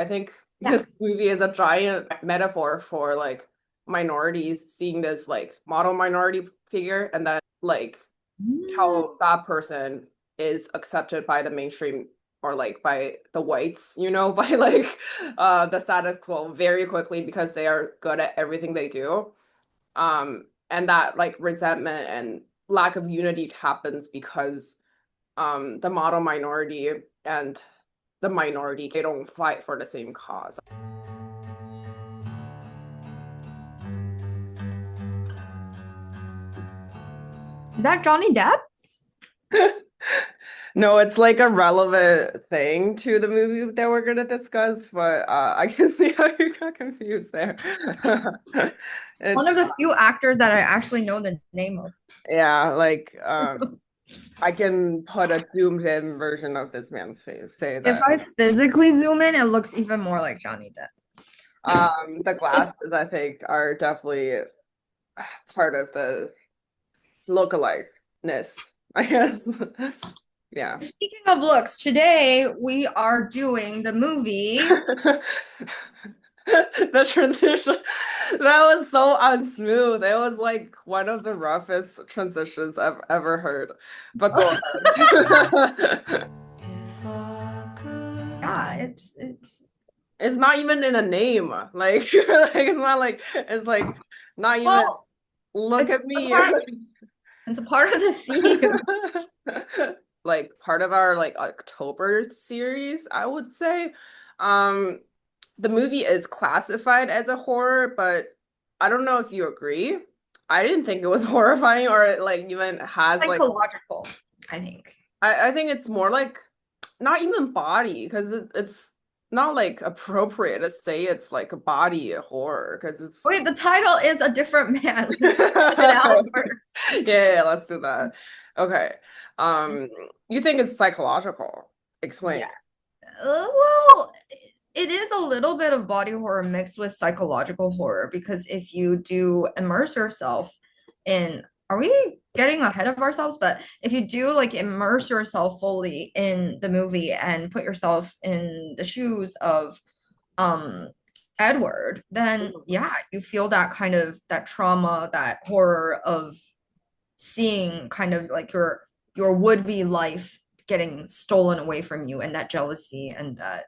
I think Yeah. this movie is a giant metaphor for like minorities seeing this like model minority figure and then like Mm. how that person is accepted by the mainstream or like by the whites, by like the status quo very quickly because they are good at everything they do. And that like resentment and lack of unity happens because the model minority and the minority they don't fight for the same cause. Is that Johnny Depp? No, it's like a relevant thing to the movie that we're gonna discuss, but I can see how you got confused there. One It's of the few actors that I actually know the name of. yeah, like I can put a zoomed in version of this man's face, say If that. I physically zoom in, it looks even more like Johnny Depp. The glasses I think are definitely part of the lookalikness, I guess. Yeah. Speaking of looks, today we are doing the movie. The transition that was so unsmooth. It was like one of the roughest transitions I've ever heard. But go ahead. Yeah, it's It's not even in a name. Like, it's like not even well, look it's at a me. part. It's a part of the theme. Like part of our like October series, I would say. Um, the movie is classified as a horror, but I don't know if you agree. I didn't think it was horrifying or it like even has like Psychological, I think. I think it's more like not even body because it's not like appropriate to say it's like a body horror because it's Wait, the title is A Different Man. Let's spell it yeah, out first. yeah, let's do that. Okay. Um, you think it's psychological? Explain. Yeah. Well, it is a little bit of body horror mixed with psychological horror because if you do immerse yourself in, are we getting ahead of ourselves? But if you do like immerse yourself fully in the movie and put yourself in the shoes of um Edward, then yeah, you feel that kind of that trauma, that horror of seeing kind of like your would-be life getting stolen away from you and that jealousy and that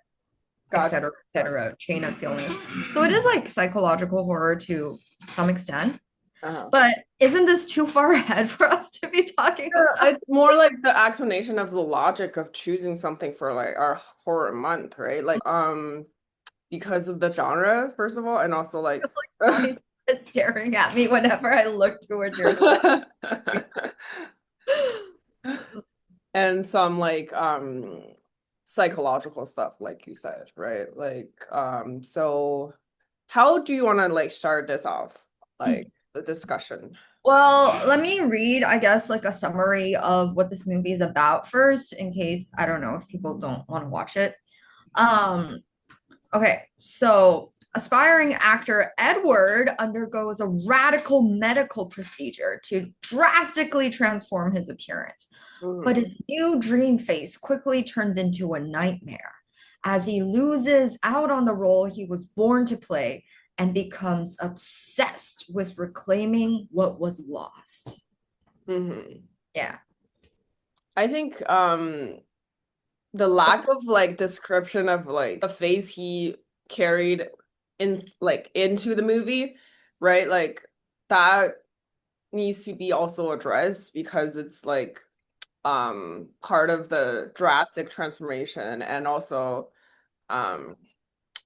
Gotcha. et cetera, chain of feelings. So it is like psychological horror to some extent. Uh-huh. But isn't this too far ahead for us to be talking Yeah, about? it's more like the explanation of the logic of choosing something for like our horror month, right? Like, because of the genre, first of all, and also like Johnny is staring at me whenever I look towards your side. and some like psychological stuff, like you said, right? Like, so how do you want to like start this off, like the discussion? Well, let me read, I guess, like a summary of what this movie is about first, in case I don't know if people don't want to watch it. Um, Okay, so aspiring actor Edward undergoes a radical medical procedure to drastically transform his appearance. But Mhm. his new dream face quickly turns into a nightmare as he loses out on the role he was born to play and becomes obsessed with reclaiming what was lost. Mhm. Yeah. I think the lack of like description of like the face he carried in like into the movie, right? Like that needs to be also addressed because it's like part of the drastic transformation and also um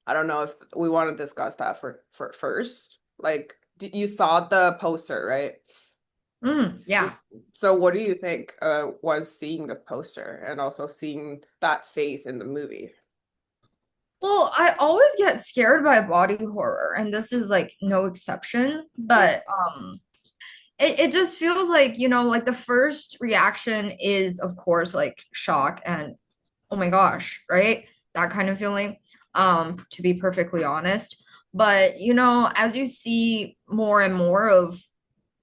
I don't know if we want to discuss that for first. Like you saw the poster, right? Yeah. So what do you think was seeing the poster and also seeing that face in the movie? Well, I always get scared by body horror, and this is like no exception. But it just feels like, like the first reaction is, of course, like shock and oh my gosh, right? That kind of feeling, to be perfectly honest. But, as you see more and more of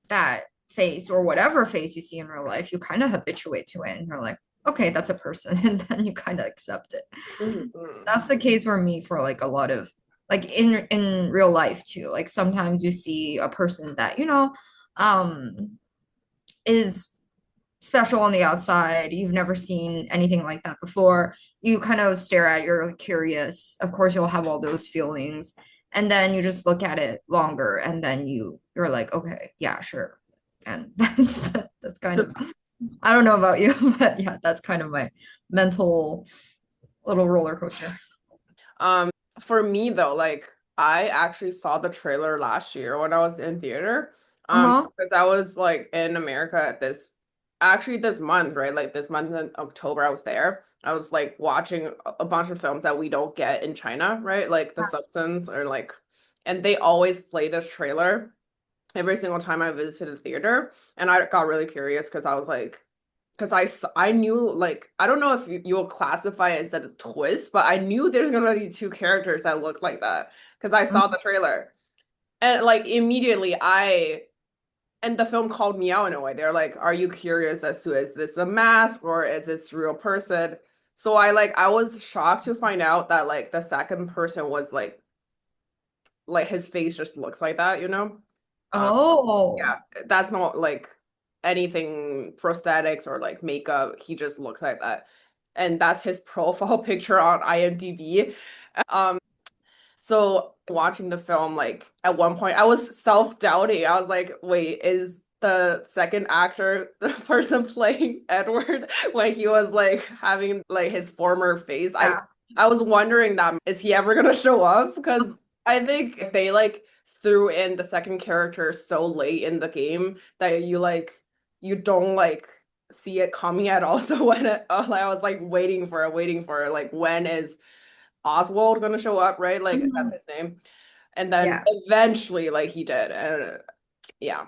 that face or whatever face you see in real life, you kind of habituate to it and you're like, okay, that's a person, and then you kind of accept it. Mhm. That's the case for me for like a lot of like in real life too. Like sometimes you see a person that, is special on the outside. You've never seen anything like that before. You kind of stare at, you're like, curious. Of course, you'll have all those feelings. And then you just look at it longer and then you're like, okay, yeah, sure. And that's kind of, I don't know about you, but yeah, that's kind of my mental little roller coaster. Um, for me though, like I actually saw the trailer last year when I was in theater. Uh-huh. Because I was like in America at this actually this month, right? Like this month in October, I was there. I was like watching a bunch of films that we don't get in China, right? Like The Substance or like, and they always play this trailer every single time I visited the theater. And I got really curious because I was like, because I knew like I don't know if you'll classify it as a twist, but I knew there's gonna be two characters that look like that because I saw the trailer and like immediately I and the film called me out in a way. They're like, "Are you curious as to is this a mask or is this real person?" So I was shocked to find out that like the second person was like his face just looks like that, you know? Um, Oh. yeah, that's not like anything prosthetics or like makeup. He just looks like that. And that's his profile picture on IMDb. Um, so watching the film, like at one point I was self-doubting. I was like, wait, is the second actor the person playing Edward when he was like having like his former face? Yeah. I was wondering that is he ever gonna show up? Because I think they like threw in the second character so late in the game that you don't like see it coming at all. So when I was like waiting for it, like when is Oswald gonna show up, right? Like that's Mhm. his name. And then Yeah. eventually, like he did. And yeah,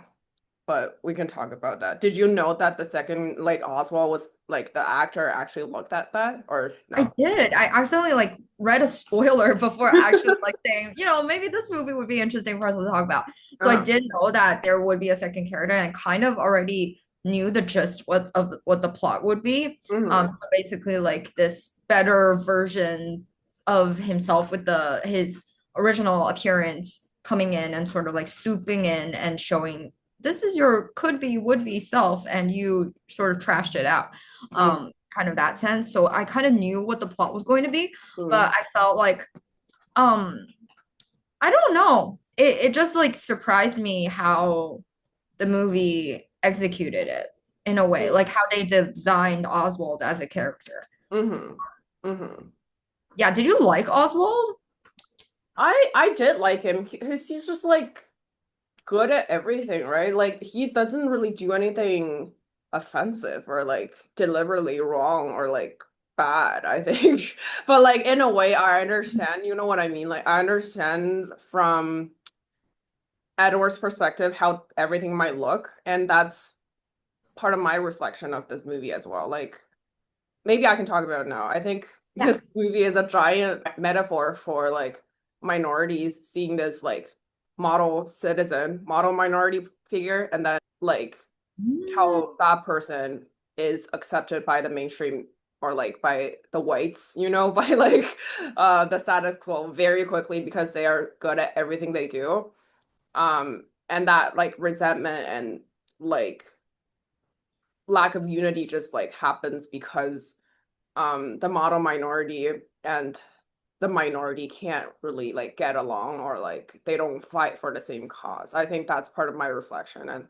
but we can talk about that. Did you know that the second, like Oswald was like the actor actually looked at that or I no? did. I accidentally like read a spoiler before actually like saying, maybe this movie would be interesting for us to talk about. So I Uh-huh. did know that there would be a second character and kind of already knew the gist what the plot would be. Hmm. So basically like this better version of himself with the his original appearance coming in and sort of like swooping in and showing this is your could be would be self and you sort of trashed it out. Hmm. Kind of that sense. So I kind of knew what the plot was going to be, Hmm. but I felt like um I don't know. It just like surprised me how the movie executed it in a way, like how they designed Oswald as a character. Hmm. Hmm. Yeah, did you like Oswald? I did like him because he's just like good at everything, right? Like he doesn't really do anything offensive or like deliberately wrong or like bad, I think. But like in a way I understand, you know what I mean? Like I understand from Edward's perspective how everything might look, and that's part of my reflection of this movie as well. Like maybe I can talk about it now. I think Yeah. this movie is a giant metaphor for like minorities seeing this like model citizen, model minority figure, and then like Mm. how that person is accepted by the mainstream or like by the whites, you know, by like the status quo very quickly because they are good at everything they do. And that like resentment and like lack of unity just like happens because the model minority and the minority can't really like get along or like they don't fight for the same cause. I think that's part of my reflection. And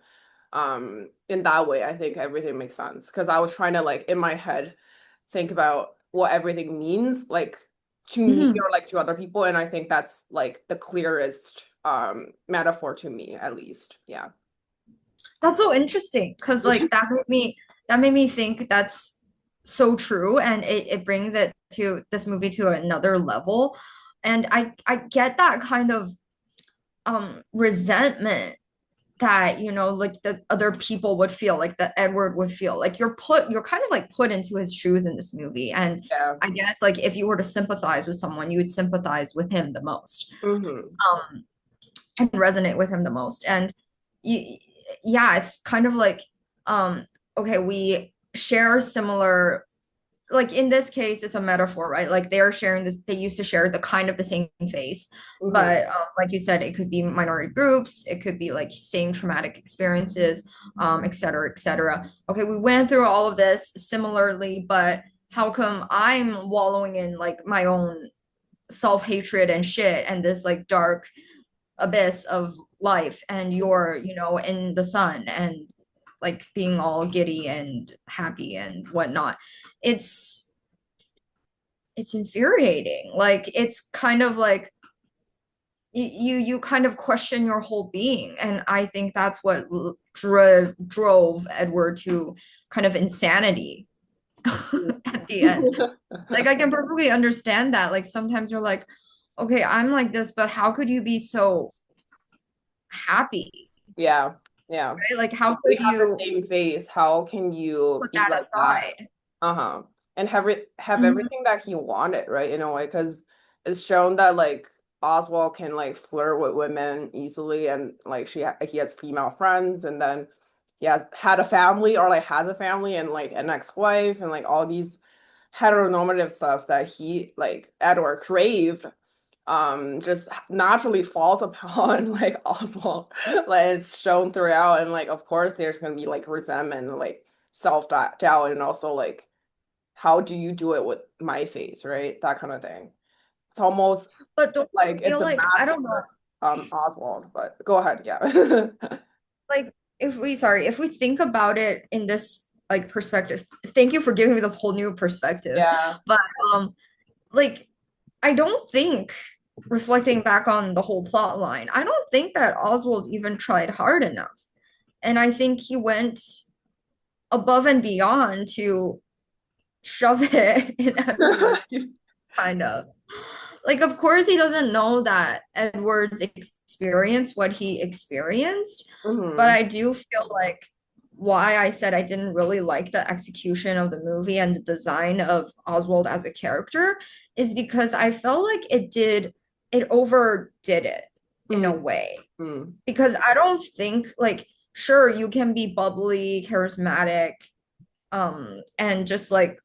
in that way, I think everything makes sense because I was trying to like in my head think about what everything means like to me Mhm. or like to other people. And I think that's like the clearest metaphor to me at least. Yeah. That's so interesting because like that made me think that's so true and it brings it to this movie to another level. And I get that kind of resentment that like the other people would feel like that Edward would feel like you're kind of like put into his shoes in this movie and Yeah. I guess like if you were to sympathize with someone you would sympathize with him the most Hmm. um and resonate with him the most and yeah it's kind of like um okay we share similar like in this case it's a metaphor, right? Like they're sharing this, they used to share the kind of the same face, Hmm. but like you said, it could be minority groups, it could be like same traumatic experiences, et cetera, et cetera. Okay, we went through all of this similarly, but how come I'm wallowing in like my own self-hatred and shit and this like dark abyss of life, and you're, you know, in the sun and like being all giddy and happy and whatnot. It's it's infuriating. Like it's kind of like you kind of question your whole being, and I think that's what drove Edward to kind of insanity at the end. Like I can perfectly understand that. Like sometimes you're like, okay, I'm like this, but how could you be so happy, Yeah, yeah. right? Like how We could have the you same face. How can you put be that like that? aside? Uh-huh. And have Mhm. everything that he wanted, right? In a way, because it's shown that like Oswald can like flirt with women easily, and like he has female friends, and then he has had a family or like has a family and like an ex-wife and like all these heteronormative stuff that he like Edward craved just naturally falls upon like Oswald. Like it's shown throughout, and like of course there's gonna be like resentment and like self-doubt, and also like how do you do it with my face, right? That kind of thing. It's almost But don't like you it's feel a like, I match don't know, for Oswald, but go ahead, yeah. like if we, sorry, if we think about it in this like perspective, thank you for giving me this whole new perspective. Yeah. But um like I don't think, reflecting back on the whole plot line, I don't think that Oswald even tried hard enough. And I think he went above and beyond to shove it in Edward, kind of. Like, of course, he doesn't know that Edward's experienced what he experienced, but Hmm. I do feel like why I said I didn't really like the execution of the movie and the design of Oswald as a character is because I felt like it overdid it in a Mm. way. Mm. Because I don't think, like, sure, you can be bubbly, charismatic, and just like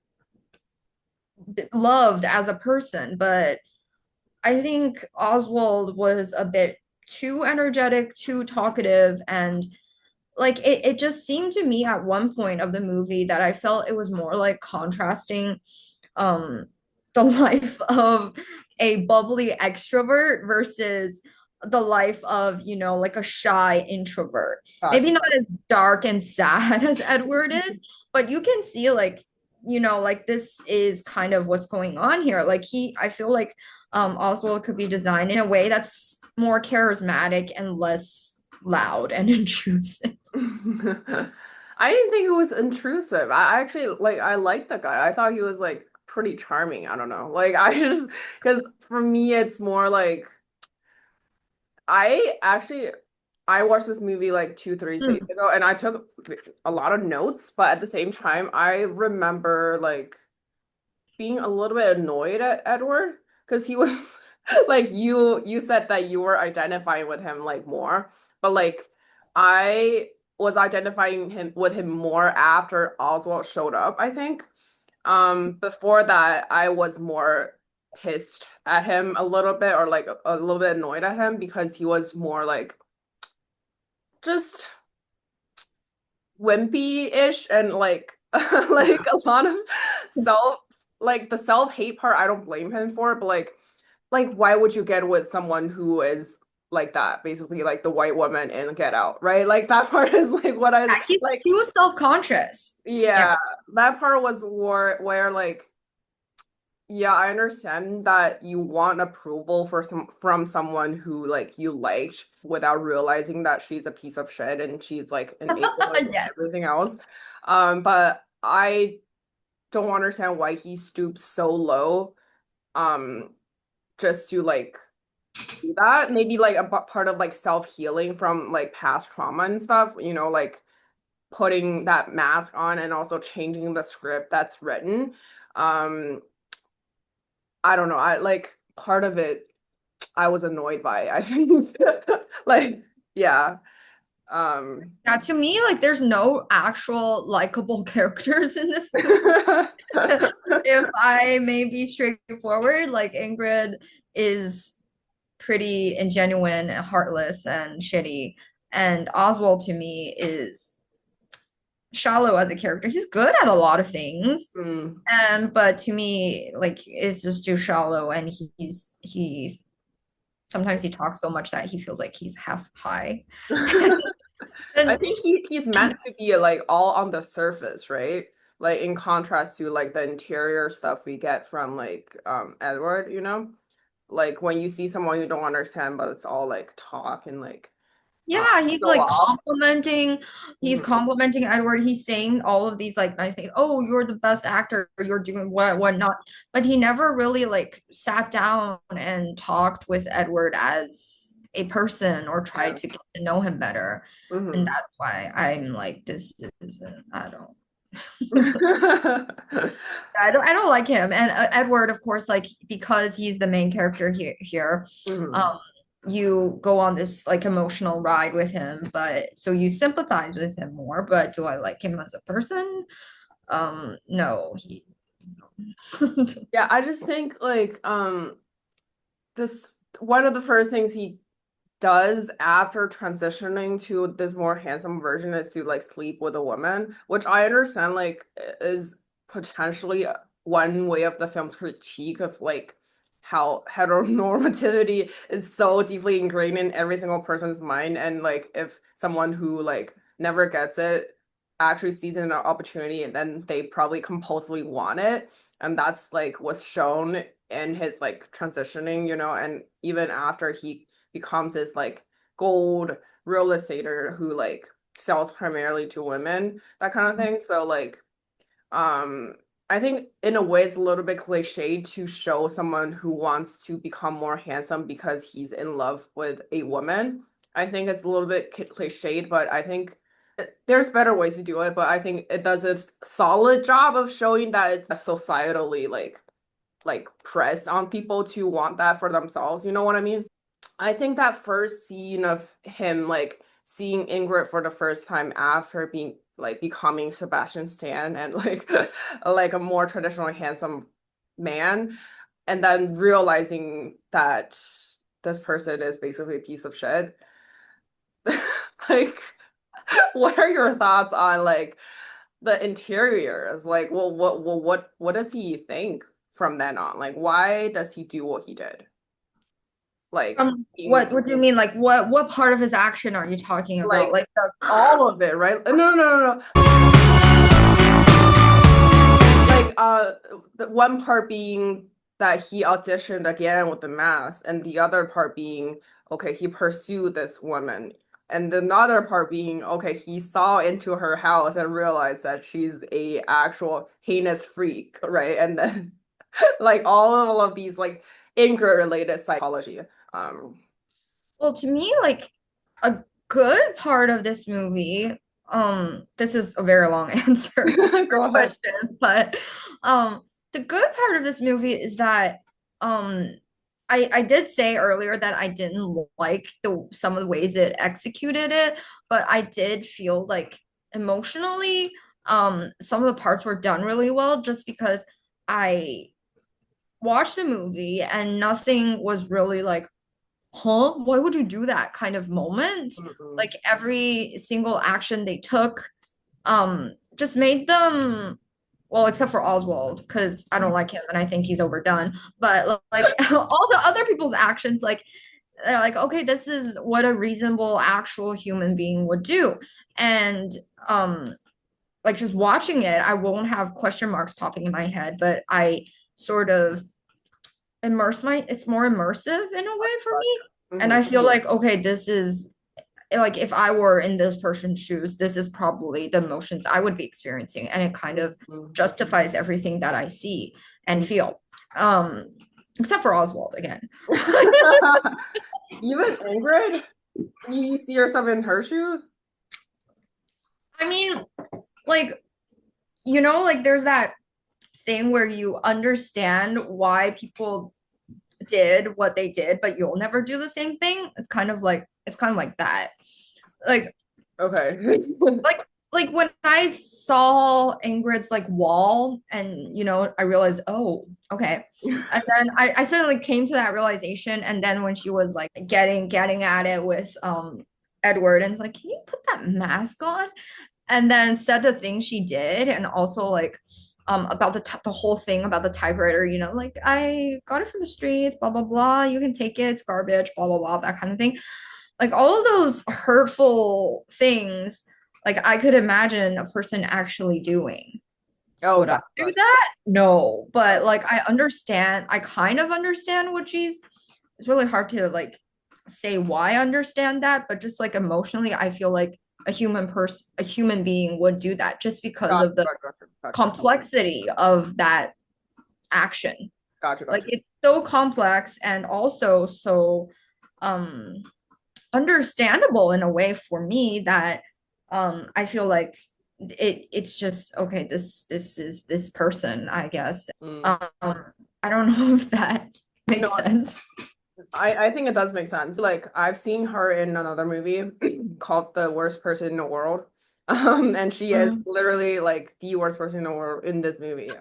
loved as a person, but I think Oswald was a bit too energetic, too talkative, and like it just seemed to me at one point of the movie that I felt it was more like contrasting um the life of a bubbly extrovert versus the life of, you know, like a shy introvert. Maybe Gotcha. not as dark and sad as Edward is, but you can see like, you know, like this is kind of what's going on here. Like I feel like Oswald could be designed in a way that's more charismatic and less loud and intrusive. I didn't think it was intrusive. I actually like I liked the guy. I thought he was like pretty charming. I don't know. Like I just because for me it's more like I actually I watched this movie like 2, 3 days Mm. ago and I took a lot of notes, but at the same time I remember like being a little bit annoyed at Edward because he was like you said that you were identifying with him like more, but like I was identifying him with him more after Oswald showed up, I think. Before that I was more pissed at him a little bit or like a little bit annoyed at him because he was more like just wimpy-ish and like like a lot of self like the self-hate part I don't blame him for, but like why would you get with someone who is like that, basically like the white woman in Get Out, right? Like that part is like what I Yeah, like. he was self-conscious. Yeah. Yeah, that part was where like yeah, I understand that you want approval for from someone who like you liked without realizing that she's a piece of shit and she's like an atheist and Yes. everything else. But I don't understand why he stoops so low, um, just to like do that. Maybe like a part of like self-healing from like past trauma and stuff, you know, like putting that mask on and also changing the script that's written. Um, I don't know. I like part of it I was annoyed by, I think. Like, yeah. Yeah, to me, like there's no actual likable characters in this movie. If I may be straightforward, like Ingrid is pretty ingenuine, heartless, and shitty. And Oswald to me is shallow as a character. He's good at a lot of things. Mm. And but to me, like it's just too shallow and he sometimes he talks so much that he feels like he's half high. I And think he's meant to be like all on the surface, right? Like in contrast to like the interior stuff we get from like Edward, you know? Like when you see someone you don't understand, but it's all like talk and like yeah, he's show like off. he's Mhm. complimenting Edward. He's saying all of these like nice things. Oh, you're the best actor. You're doing what not. But he never really like sat down and talked with Edward as a person or tried Yeah. to get to know him better. And Hmm. that's why I'm like, this isn't, I don't. I don't like him. And Edward, of course, like because he's the main character here, Hmm. um, you go on this like emotional ride with him, but so you sympathize with him more. But do I like him as a person? No, he. Yeah, I just think like this one of the first things he does after transitioning to this more handsome version is to like sleep with a woman, which I understand like is potentially one way of the film's critique of like how heteronormativity is so deeply ingrained in every single person's mind, and like if someone who like never gets it actually sees it an opportunity and then they probably compulsively want it, and that's like what's shown in his like transitioning, you know, and even after he becomes this like gold real estater who like sells primarily to women, that kind of thing. So like um I think in a way it's a little bit cliche to show someone who wants to become more handsome because he's in love with a woman. I think it's a little bit cliched, but I think there's better ways to do it, but I think it does a solid job of showing that it's societally like pressed on people to want that for themselves. You know what I mean? I think that first scene of him like seeing Ingrid for the first time after being like becoming Sebastian Stan and like like a more traditionally handsome man, and then realizing that this person is basically a piece of shit. Like, what are your thoughts on like the interiors? Like, what does he think from then on? Like, why does he do what he did? Like, being What do you mean? Like what part of his action are you talking about? like Like the all of it, right? No, no, no, no. Like the one part being that he auditioned again with the mask, and the other part being okay, he pursued this woman. And the another part being, okay, he saw into her house and realized that she's a actual heinous freak, right? And then like all of these like interrelated psychology. Um, well, to me, like a good part of this movie, this is a very long answer to your Go ahead. question, but um, the good part of this movie is that um, I did say earlier that I didn't like the some of the ways it executed it, but I did feel like emotionally, some of the parts were done really well just because I watched the movie and nothing was really like huh, why would you do that kind of moment? Mm-mm. Like every single action they took, just made them, well, except for Oswald, because I don't like him and I think he's overdone. But like all the other people's actions, like they're like, okay, this is what a reasonable actual human being would do. And um, like just watching it, I won't have question marks popping in my head, but I sort of it's more immersive in a way for me. And Mm-hmm. I feel like, okay, this is like if I were in this person's shoes, this is probably the emotions I would be experiencing. And it kind of Mm-hmm. justifies everything that I see and feel. Um, except for Oswald again. Even Ingrid, you see yourself in her shoes? I mean, like, like there's that thing where you understand why people did what they did, but you'll never do the same thing. It's kind of like that. Like Okay. Like like when I saw Ingrid's like wall and I realized, oh, okay. And then I suddenly came to that realization. And then when she was like getting at it with Edward and like, can you put that mask on? And then said the thing she did, and also like about the whole thing about the typewriter, like I got it from the streets, blah blah blah. You can take it, it's garbage, blah blah blah, that kind of thing. Like all of those hurtful things, like I could imagine a person actually doing. Oh, Would I gotcha, do gotcha, that? No, but gotcha. like I understand, I kind of understand what she's, it's really hard to like say why I understand that, but just like emotionally, I feel like a human being would do that just because Gotcha, of the gotcha, gotcha, gotcha, complexity of that action. gotcha, Like gotcha. it's so complex and also so um understandable in a way for me that I feel like it's just okay, this is this person, I guess. Mm. Um I don't know if that No, makes sense. I think it does make sense. Like I've seen her in another movie called The Worst Person in the World. And she is Mm. literally like the worst person in the world in this movie.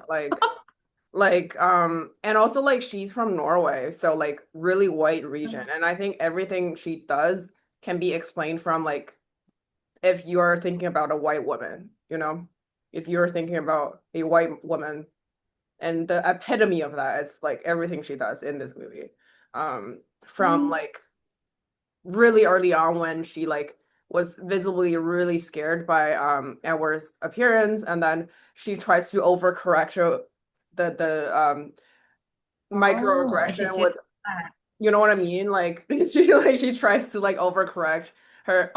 And also like she's from Norway, so like really white region. And I think everything she does can be explained from like if you're thinking about a white woman, you know? If you're thinking about a white woman and the epitome of that, it's like everything she does in this movie. From Mm. like really early on when she like was visibly really scared by Edward's appearance, and then she tries to overcorrect the Oh, I microaggression see with, that. you know what I mean? Like she tries to like overcorrect her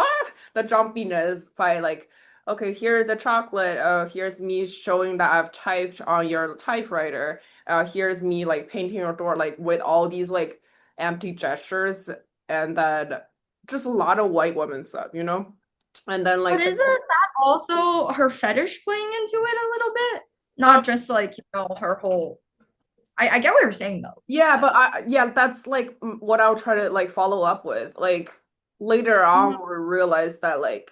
the jumpiness by like, okay, here's a chocolate. Here's me showing that I've typed on your typewriter. Here's me like painting your door, like with all these like empty gestures, and then just a lot of white woman stuff, you know? And then But like the isn't that also her fetish playing into it a little bit? um Not just like, her whole, I get what you're saying though. yeah, but yeah, that's like what I'll try to like follow up with. Like later on, Mhm. we realize that like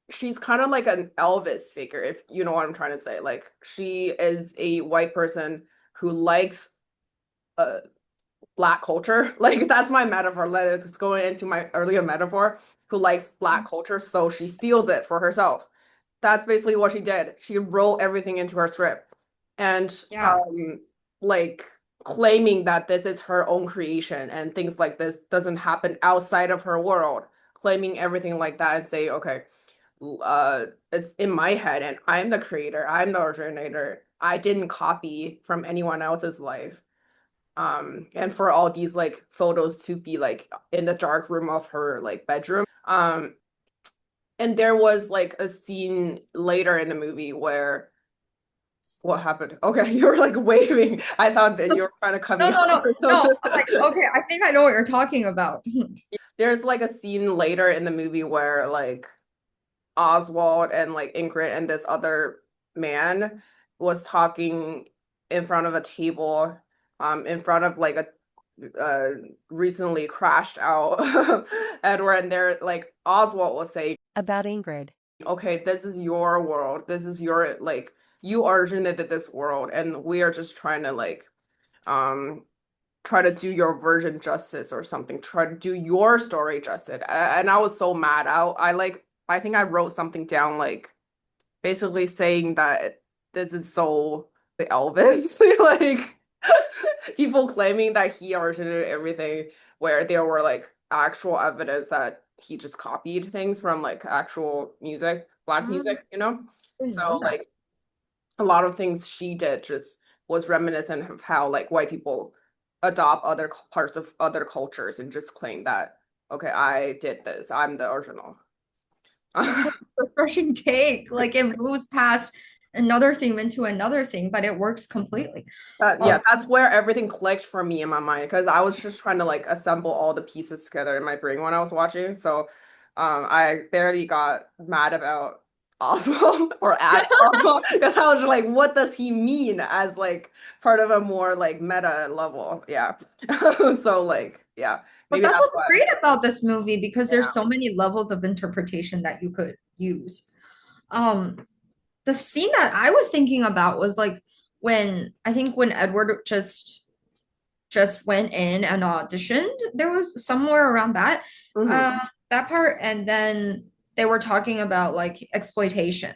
she's kind of like an Elvis figure, if you know what I'm trying to say. Like she is a white person who likes uh black culture. Like that's my metaphor. Let's go into my earlier metaphor, who likes black culture, so she steals it for herself. That's basically what she did. She wrote everything into her script. And Yeah. like claiming that this is her own creation and things like this doesn't happen outside of her world, claiming everything like that and say, okay, it's in my head and I'm the creator, I'm the originator. I didn't copy from anyone else's life. And for all these like photos to be like in the dark room of her like bedroom. And there was like a scene later in the movie where what happened? Okay, you were like waving. I thought that you were trying to cut No, me off no, no, or no. something. I'm like, okay, I think I know what you're talking about. There's like a scene later in the movie where like Oswald and like Ingrid and this other man was talking in front of a table, in front of like a recently crashed out Edward, and they're like Oswald was saying, about Ingrid. okay, this is your world. This is your like you originated this world, and we are just trying to like um try to do your version justice or something. Try to do your story justice. And I was so mad. I like I think I wrote something down like basically saying that this is so the Elvis like people claiming that he originated everything where there were like actual evidence that he just copied things from like actual music, black Mm, music, you know? I didn't know So that. like a lot of things she did just was reminiscent of how like white people adopt other parts of other cultures and just claim that, okay, I did this, I'm the original. That's such a refreshing take. Like it moves past another theme into another thing, but it works completely. Yeah, Um, that's where everything clicked for me in my mind because I was just trying to like assemble all the pieces together in my brain when I was watching. So I barely got mad about Oswald or at Oswald because I was like, what does he mean as like part of a more like meta level? Yeah. So like, yeah, But maybe that's that's what's why. great about this movie because there's Yeah. so many levels of interpretation that you could use. Um, the scene that I was thinking about was like when I think when Edward just went in and auditioned. There was somewhere around that Hmm. uh that part, and then they were talking about like exploitation.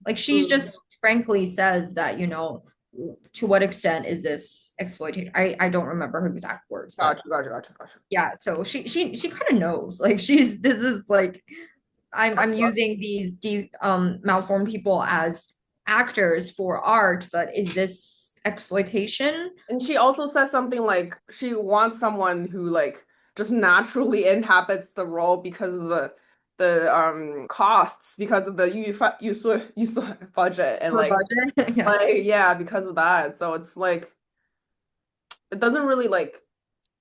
Like she's Mm. just frankly says that, to what extent is this exploitation? I don't remember her exact words, but Gotcha, gotcha, gotcha, gotcha. yeah, so she kind of knows. Like she's this is like I'm using these malformed people as actors for art, but is this exploitation? And she also says something like she wants someone who like just naturally inhabits the role because of the costs, because of the use budget and For budget? Yeah. like yeah, because of that. So it's like it doesn't really like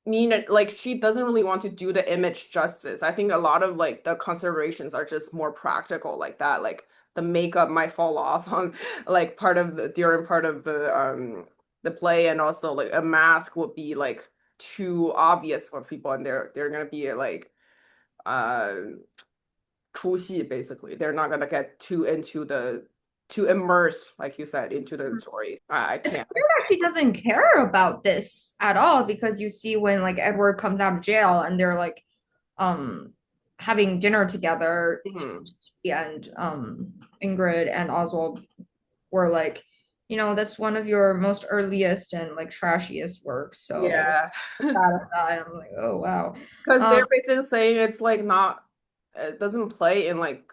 mean it like she doesn't really want to do the image justice. I think a lot of like the considerations are just more practical like that. Like the makeup might fall off on like part of the during part of the play, and also like a mask would be like too obvious for people, and they're gonna be like uh 出戏 basically. They're not gonna get too into the too immersed, like you said, into the stories. I It's can't. clear that she doesn't care about this at all because you see when like Edward comes out of jail and they're like um having dinner together, Mhm. she and Ingrid and Oswald were like, that's one of your most earliest and like trashiest works. So Yeah. that aside, I'm like, oh wow. Because Um, they're basically saying it's like not, it doesn't play in like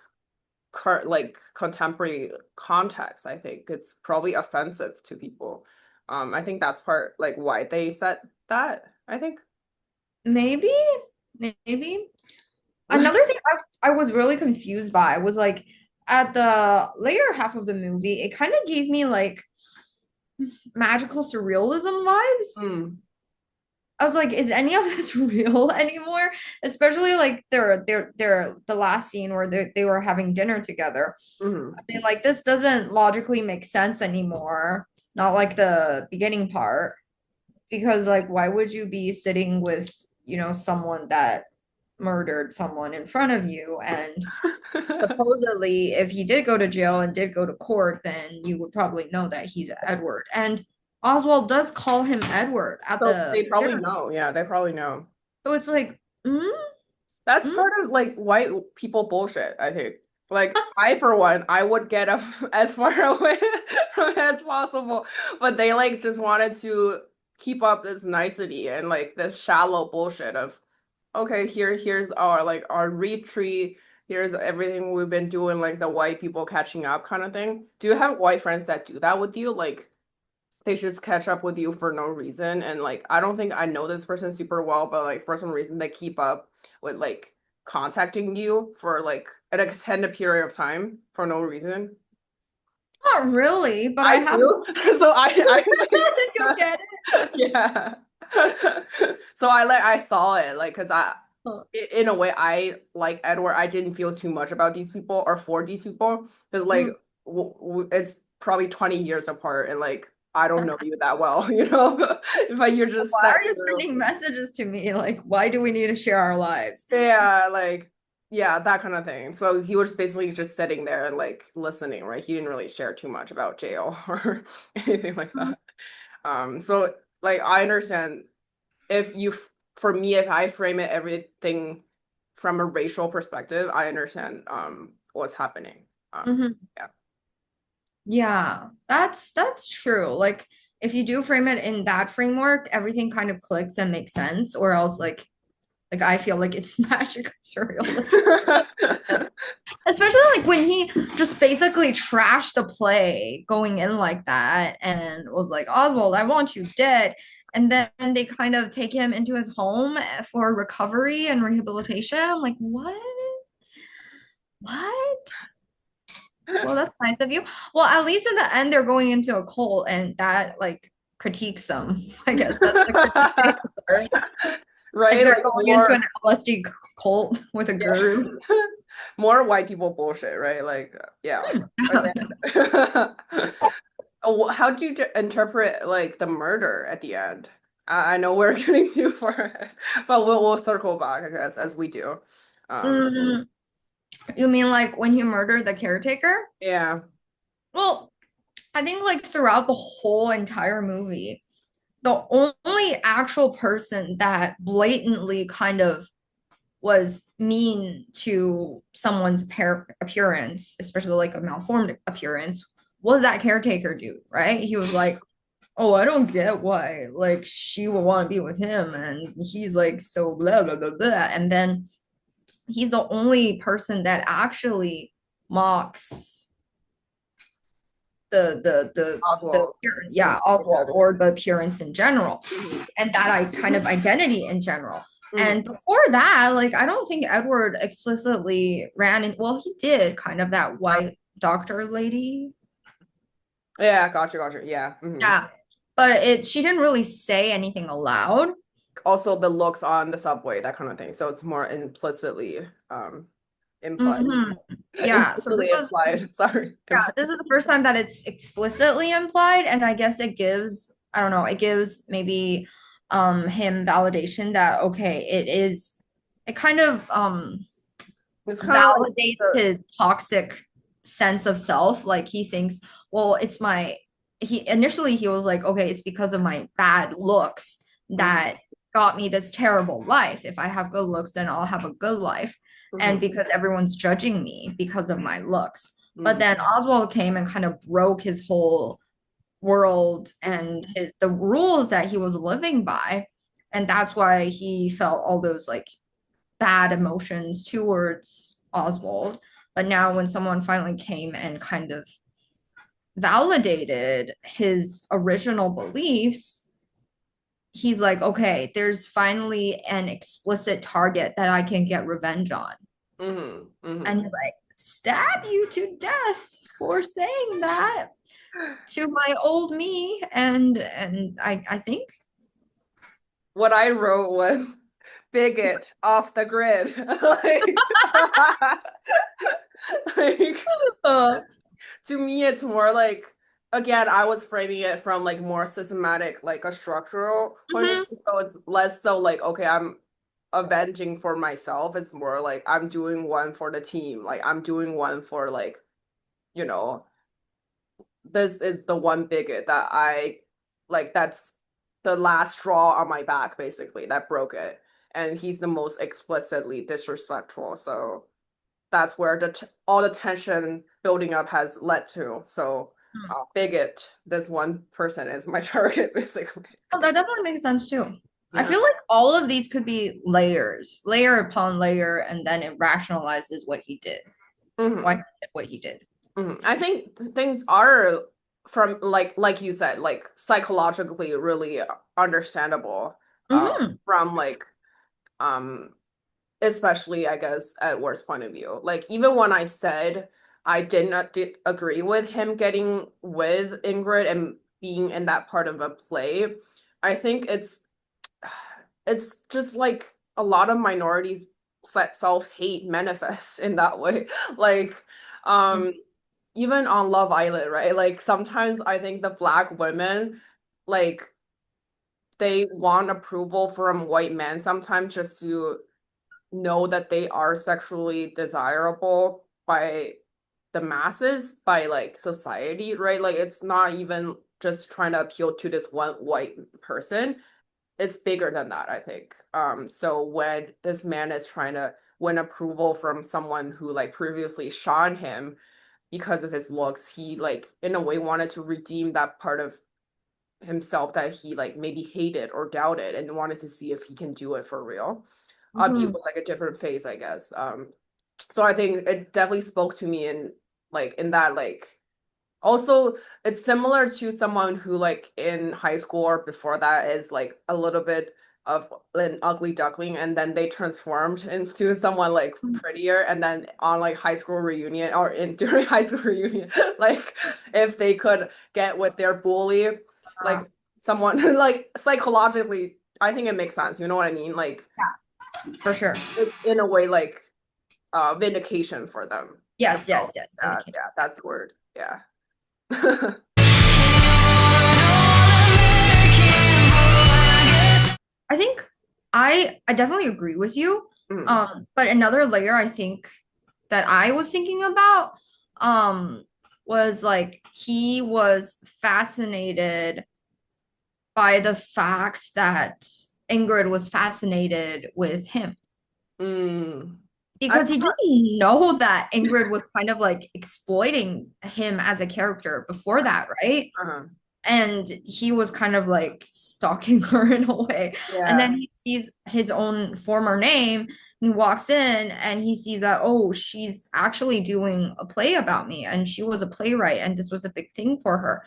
current, like contemporary context. I think it's probably offensive to people. I think that's part like why they said that, I think. maybe, maybe. Another thing I was really confused by was like at the later half of the movie, it kind of gave me like magical surrealism vibes. Mm, I was like, is any of this real anymore? Especially like they're the last scene where they were having dinner together. mm. I mean, like this doesn't logically make sense anymore. Not like the beginning part. Because like why would you be sitting with, someone that murdered someone in front of you? And supposedly, if he did go to jail and did go to court, then you would probably know that he's Edward. And Oswald does call him Edward at So the they probably dinner. know. Yeah, they probably know. So it's like, mm, That's mm. part of like white people bullshit, I think. Like I for one, I would get as far away from it as possible, but they like just wanted to keep up this nicety and like this shallow bullshit of okay, here's our like our retreat, here's everything we've been doing, like the white people catching up kind of thing. Do you have white friends that do that with you? Like they just catch up with you for no reason. And like, I don't think I know this person super well, but like for some reason they keep up with like contacting you for like an extended period of time for no reason. Not really, but I I have. do. So I You get like, yeah. So I saw it like because it? in a way I like Edward. I didn't feel too much about these people or for these people because like Mm. it's probably 20 years apart and like I don't know you that well, you know. But you're just Why that are you sending messages to me? Like, why do we need to share our lives? yeah, like yeah, that kind of thing. So he was basically just sitting there and like listening, right? He didn't really share too much about jail or anything like that. So like I understand if you for me if I frame it everything from a racial perspective, I understand what's happening. Mhm. Yeah. Yeah, that's true. Like if you do frame it in that framework, everything kind of clicks and makes sense, or else like I feel like it's magical surrealism. Especially like when he just basically trashed the play going in like that and was like, Oswald, I want you dead. And then they kind of take him into his home for recovery and rehabilitation. I'm like, what? What? Well, that's nice of you. Well, at least in the end, they're going into a cult and that like critiques them. I guess that's the critique they deserve. Like Right? they're Like going into war. an LSD cult with a Yeah. guru. More white people bullshit, right? Like, yeah. Again. Oh, how do you interpret like the murder at the end? I know we're getting too far ahead, but we'll circle back, I guess, as we do. Um, Mm, you mean like when he murdered the caretaker? yeah. Well, I think like throughout the whole entire movie, the only actual person that blatantly kind of was mean to someone's appearance, especially like a malformed appearance, was that caretaker dude, right? He was like, "Oh, I don't get why like she would want to be with him, and he's like so blah blah blah blah." And then he's the only person that actually mocks the Oswald. yeah, Oswald, or the appearance in general, Hmm. and that I kind of identity in general. Hmm. And before that, like I don't think Edward explicitly ran in, well, he did kind of that white doctor lady. Yeah, gotcha. Yeah. Hmm. Yeah. But it she didn't really say anything aloud. Also, the looks on the subway, that kind of thing. So it's more implicitly implied. Hmm. Yeah. So this Implicitly was implied. Sorry. yeah, this is the first time that it's explicitly implied, and I guess it gives, I don't know, it gives maybe him validation that okay, it kind of It's kind of like validates the. his toxic sense of self. Like he thinks, well, it's my he initially he was like, okay, it's because of my bad looks Mhm, that got me this terrible life. If I have good looks, then I'll have a good life. And mhm, because everyone's judging me because of my looks. But mhm, then Oswald came and kind of broke his whole world mhm, and the rules that he was living by. And that's why he felt all those like bad emotions towards Oswald. But now, when someone finally came and kind of validated his original beliefs, he's like, okay, there's finally an explicit target that I can get revenge on. mhm, And mhm. he's like, stab you to death for saying that to my old me. And I think What I wrote was bigot off the grid. Like, uh, to me, it's more like, again, I was framing it from like more systematic, like a structural point of mhm, view. So it's less so like, okay, I'm avenging for myself. It's more like I'm doing one for the team. Like I'm doing one for like, you know, this is the one bigot that I like, that's the last straw on my back, basically, that broke it. And he's the most explicitly disrespectful. So that's where all the tension building up has led to. So bigot, this one person is my target, basically. oh, that definitely makes sense too. I Yeah. feel like all of these could be layers, layer upon layer, and then it rationalizes what he did, why he Hmm. did what he did. Hmm. I think things are, from like you said, like psychologically really understandable, Hmm. from like um especially I guess at worst point of view. Like even when I said I did not agree with him getting with Ingrid and being in that part of a play, I think it's just like a lot of minorities let self-hate manifest in that way. Like um even on Love Island, right? Like sometimes I think the black women, like they want approval from white men sometimes just to know that they are sexually desirable by the masses, by like society, right? Like it's not even just trying to appeal to this one white person. It's bigger than that, I think. So when this man is trying to win approval from someone who like previously shunned him because of his looks, he like in a way wanted to redeem that part of himself that he like maybe hated or doubted and wanted to see if he can do it for real. Be Hmm. with like a different phase, I guess. So I think it definitely spoke to me in that like, also it's similar to someone who like in high school or before that is like a little bit of an ugly duckling and then they transformed into someone like prettier and then on like high school reunion or in during high school reunion, like if they could get with their bully, like someone like psychologically, I think it makes sense, you know what I mean, like Yeah, for sure. in a way, like vindication for them. You Yes, know? yes, yes. Vindicated. Yeah, that's the word. Yeah. I think I definitely agree with you. Mhm. But another layer I think that I was thinking about was like he was fascinated by the fact that Ingrid was fascinated with him Mm. I because he didn't know that Ingrid was kind of like exploiting him as a character before that, right? uh-huh. And he was kind of like stalking her in a way. And Yeah. then he sees his own former name and he walks in and he sees that, oh, she's actually doing a play about me. And she was a playwright and this was a big thing for her.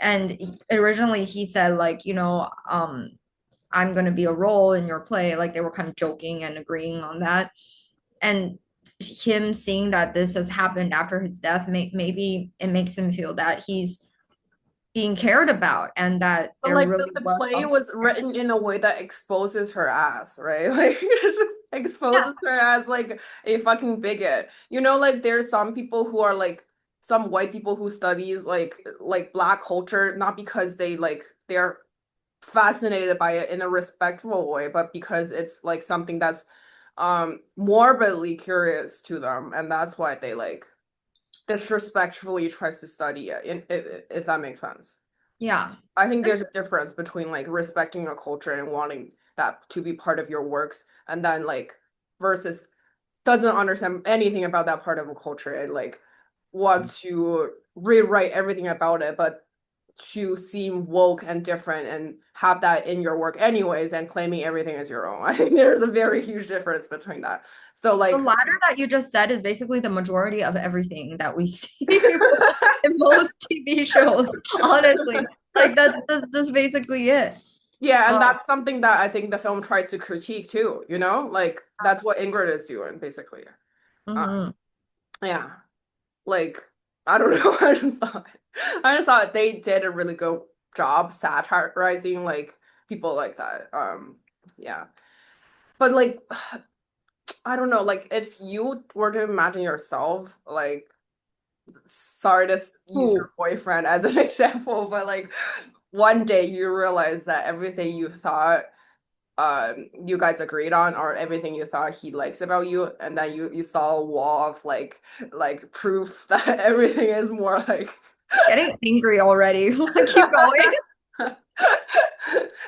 And originally he said, like, I'm going to be a role in your play. Like they were kind of joking and agreeing on that. And him seeing that this has happened after his death, maybe it makes him feel that he's being cared about and that But there like really the was play something was there. written in a way that exposes her ass, right? Like just Yeah. exposes her as like a fucking bigot. You know, like there's some people who are like some white people who studies like black culture, not because they're fascinated by it in a respectful way, but because it's like something that's morbidly curious to them, and that's why they like disrespectfully tries to study it, if that makes sense. Yeah. I think there's a difference between like respecting a culture and wanting that to be part of your works, and then like versus doesn't understand anything about that part of a culture and like wants to rewrite everything about it, but to seem woke and different and have that in your work anyways and claiming everything as your own. I think there's a very huge difference between that. So The like latter that you just said is basically the majority of everything that we see in most TV shows, honestly. Like that's just basically it. yeah, and Um, that's something that I think the film tries to critique too, you know? Like that's what Ingrid is doing basically. Uh, mhm. yeah. Like I don't know. I just thought they did a really good job satirizing like people like that. Yeah. But like I don't know, like if you were to imagine yourself, like sorry to use Ooh. your boyfriend as an example, but like one day you realize that everything you thought you guys agreed on or everything you thought he likes about you, and then you saw a wall of like proof that everything is more like Getting angry already. Keep going.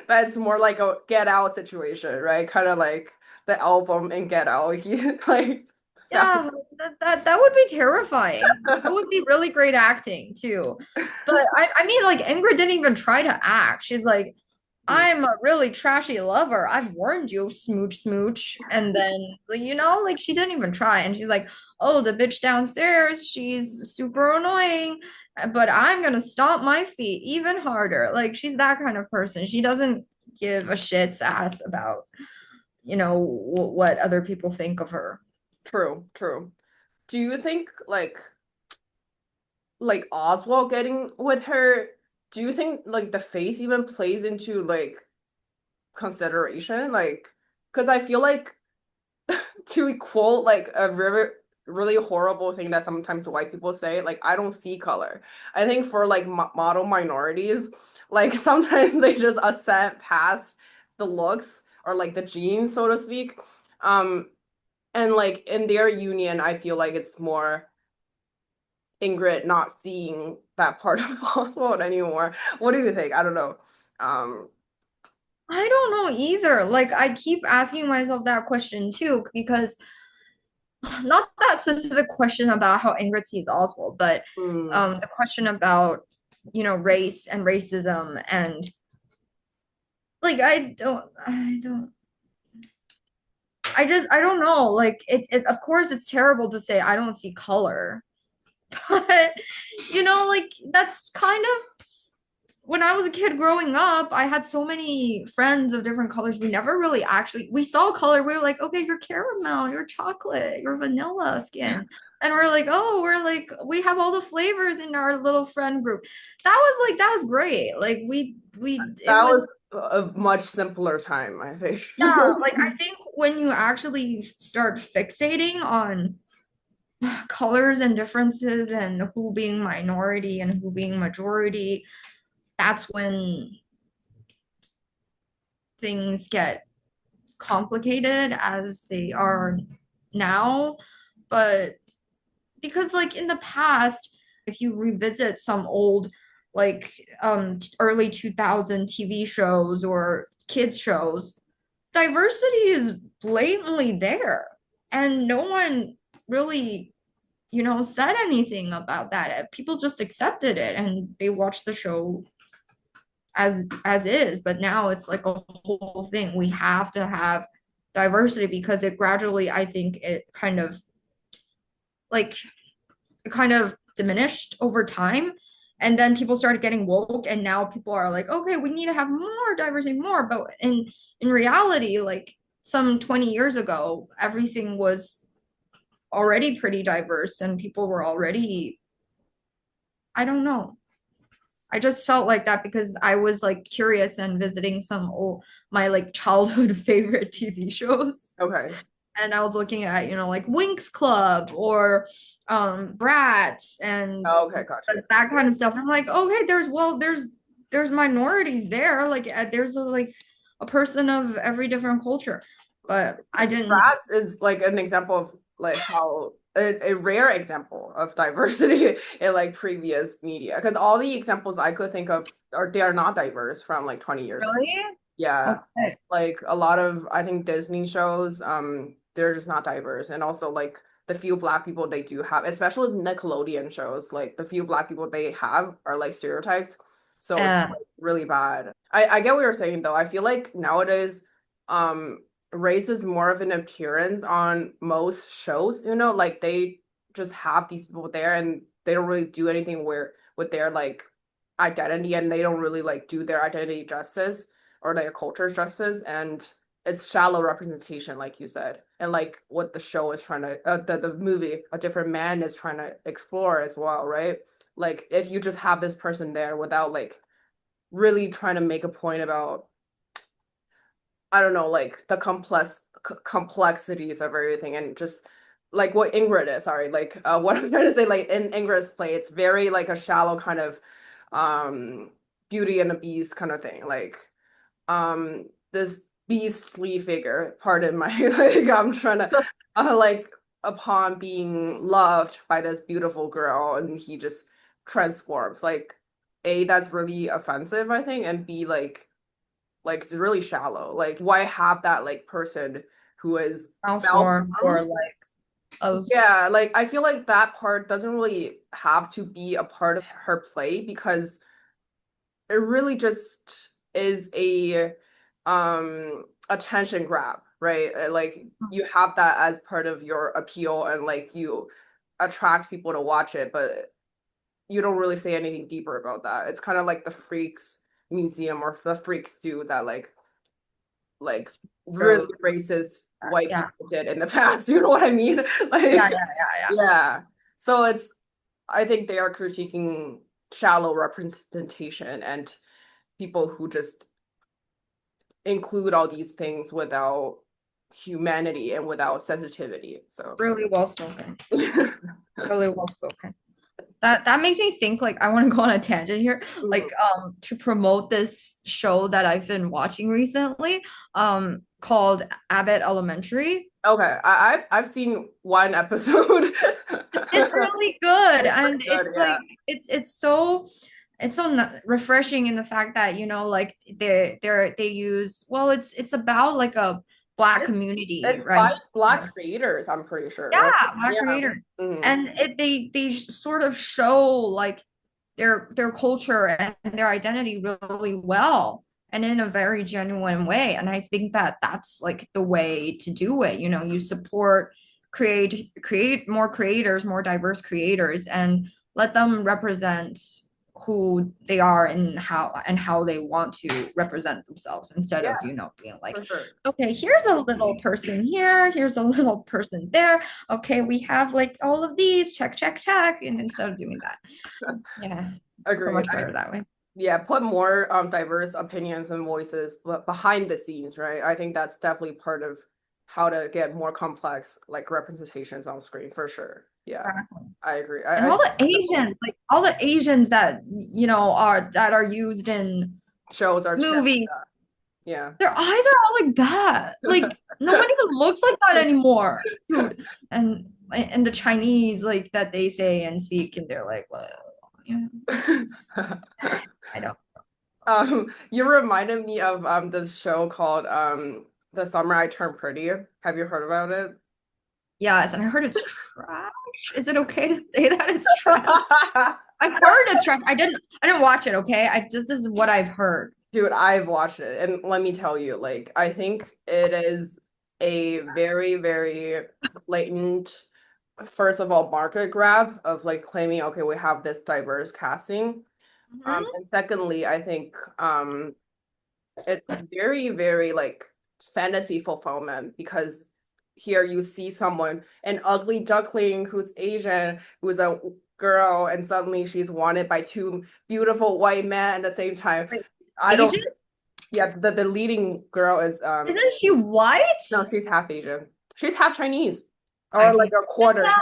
that's more like a Get Out situation, right? Kind of like the album in Get Out. He like found Yeah, that would be terrifying. That would be really great acting too. But I mean, like Ingrid didn't even try to act. She's like, I'm a really trashy lover. I've warned you, smooch, smooch. And then, like, like she didn't even try. And she's like, oh, the bitch downstairs, she's super annoying, but I'm gonna stomp my feet even harder. Like she's that kind of person. She doesn't give a shit's ass about, what other people think of her. true, true. Do you think like Oswald getting with her, do you think like the face even plays into like consideration? Like, because I feel like to quote like a really horrible thing that sometimes white people say, like I don't see color. I think for like model minorities, like sometimes they just ascend past the looks or like the genes, so to speak. Um, and like in their union, I feel like it's more Ingrid not seeing that part of Oswald anymore. What do you think? I don't know. Um, I don't know either. Like I keep asking myself that question too, because not that specific question about how Ingrid sees Oswald, but hmm, the question about, race and racism and like I don't know. Like it's of course it's terrible to say I don't see color, but like that's kind of when I was a kid growing up, I had so many friends of different colors. We never really actually we saw color. We were like, okay, you're caramel, you're chocolate, you're vanilla skin. And we're like, oh, we're like, we have all the flavors in our little friend group. That was great. Like we it that was was a much simpler time, I think. Yeah, like I think when you actually start fixating on colors and differences and who being minority and who being majority, that's when things get complicated as they are now. But because like in the past, if you revisit some old like early 2000 TV shows or kids shows, diversity is blatantly there and no one really said anything about that. People just accepted it and they watched the show as is. But now it's like a whole thing. We have to have diversity because it gradually, I think, like it kind of diminished over time. And then people started getting woke, and now people are like, okay, we need to have more diversity, more. But in reality, like some 20 years ago, everything was already pretty diverse, and people were already, I don't know. I just felt like that because I was like curious and visiting some old my like childhood favorite TV shows. Okay. And I was looking at, like Winx Club or Bratz and Oh, okay, got you. that kind of stuff. I'm like, okay, there's minorities there. Like there's a person of every different culture. But I didn't Rats is like an example of like how a rare example of diversity in like previous media. Because all the examples I could think of are they are not diverse from like 20 years ago. really. Yeah. Okay. Like a lot of I think Disney shows, they're just not diverse. And also like the few black people they do have, especially Nickelodeon shows, like the few black people they have are like stereotypes. So it's Uh, like really bad. I get what you're saying though. I feel like nowadays, race is more of an appearance on most shows, like they just have these people there and they don't really do anything where with their like identity and they don't really like do their identity justice or their culture justice and it's shallow representation like you said and like what the show is trying to the movie A Different Man is trying to explore as well, right? Like if you just have this person there without like really trying to make a point about I don't know, like the complexities of everything and just like what Ingrid is, sorry, like what I'm trying to say, like in Ingrid's play, it's very like a shallow kind of um Beauty and the Beast kind of thing. Like this beastly figure, pardon my like I'm trying to like upon being loved by this beautiful girl and he just transforms. Like A, that's really offensive, I think, and B like it's really shallow. Like why have that like person who is malformed or malformed? like of Yeah, like I feel like that part doesn't really have to be a part of her play because it really just is a attention grab, right? Like you have that as part of your appeal and like you attract people to watch it, but you don't really say anything deeper about that. It's kind of like the Freaks Museum or the Freaks do that like really so racist white yeah. people did in the past. You know what I mean? Yeah, Like, yeah, yeah, yeah. So I think they are critiquing shallow representation and people who just include all these things without humanity and without sensitivity. So, really well spoken. Really well spoken. That makes me think like I want to go on a tangent here, like mhm. to promote this show that I've been watching recently, called Abbott Elementary. Okay, I've seen one episode. It's really good, It's and pretty good, it's like yeah. it's so refreshing in the fact that like they use, well, it's about like a black It's community, it's right? by Black creators, I'm pretty sure, right? Yeah, black Yeah. creators. Mhm. And they sort of show like their culture and their identity really well and in a very genuine way. And I think that that's like the way to do it. You support, create more creators, more diverse creators, and let them represent who they are and how they want to represent themselves instead of Yes, being like, for sure. okay, here's a little person here, here's a little person there. Okay, we have like all of these, check, check, check. And instead of doing that, yeah, so Agreed. much better that way. yeah, put more diverse opinions and voices behind the scenes, right? I think that's definitely part of how to get more complex like representations on screen for sure. Yeah, I agree. And all the Asians, like all the Asians that are used in shows are too. movies, Yeah. their eyes are all like that. Like no one even looks like that anymore, dude. And the Chinese like that they say and speak, and they're like, well, yeah, I don't. You reminded me of this show called The Summer I Turned Pretty. Have you heard about it? Yes, and I heard it's trash. Is it okay to say that it's trash? I've heard it's trash. I didn't watch it, okay? I just this is what I've heard. Dude, I've watched it, and let me tell you, like, I think it is a very, very blatant, first of all, market grab of like claiming, okay, we have this diverse casting. Mhm. And secondly, I think it's very, very like fantasy fulfillment because here you see someone, an ugly duckling who's Asian, who's a girl, and suddenly she's wanted by two beautiful white men at the same time. Wait, I don't, Asian? yeah, the leading girl is Isn't she white? no, she's half Asian. She's half Chinese. Or I like can a quarter Chinese.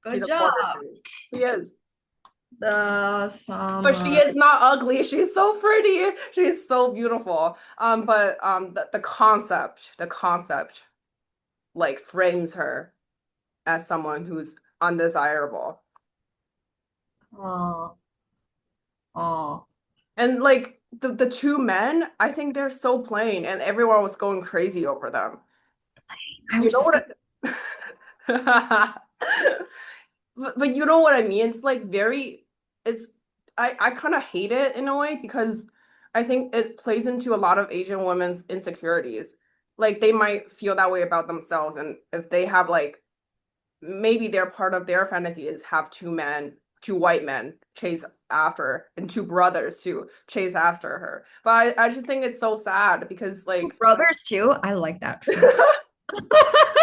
She's Good a quarter job. Chinese. She is. The But she summer. is not ugly. She's so pretty. She's so beautiful. But the concept like frames her as someone who's undesirable. Oh, oh. And like the two men, I think they're so plain and everyone was going crazy over them. I You was know just gonna. what but you know what I mean? It's like very it's I kind of hate it in a way because I think it plays into a lot of Asian women's insecurities. Like they might feel that way about themselves and if they have like maybe they're part of their fantasy is have two men, two white men chase after and two brothers to chase after her. But I just think it's so sad because like Brothers too. I like that trope.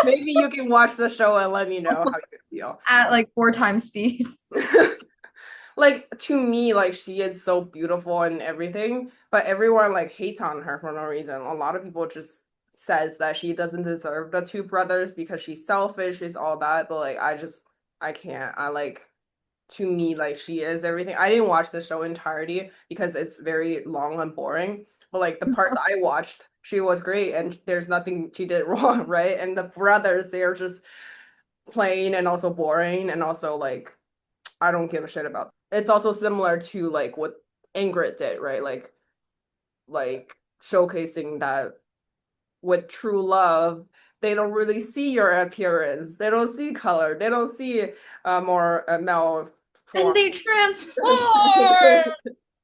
maybe you can watch the show and let me know how you feel. At like 4 times speed. Like to me, like she is so beautiful and everything, but everyone like hates on her for no reason. A lot of people just says that she doesn't deserve the two brothers because she's selfish, she's all that. But like I can't. I like to me like she is everything. I didn't watch the show entirety because it's very long and boring. But like the parts I watched, she was great and there's nothing she did wrong, right? And the brothers, they're just plain and also boring and also like I don't give a shit about. It's also similar to like what Ingrid did, right? Like showcasing that with true love, they don't really see your appearance. They don't see color. They don't see more male And form. they transform.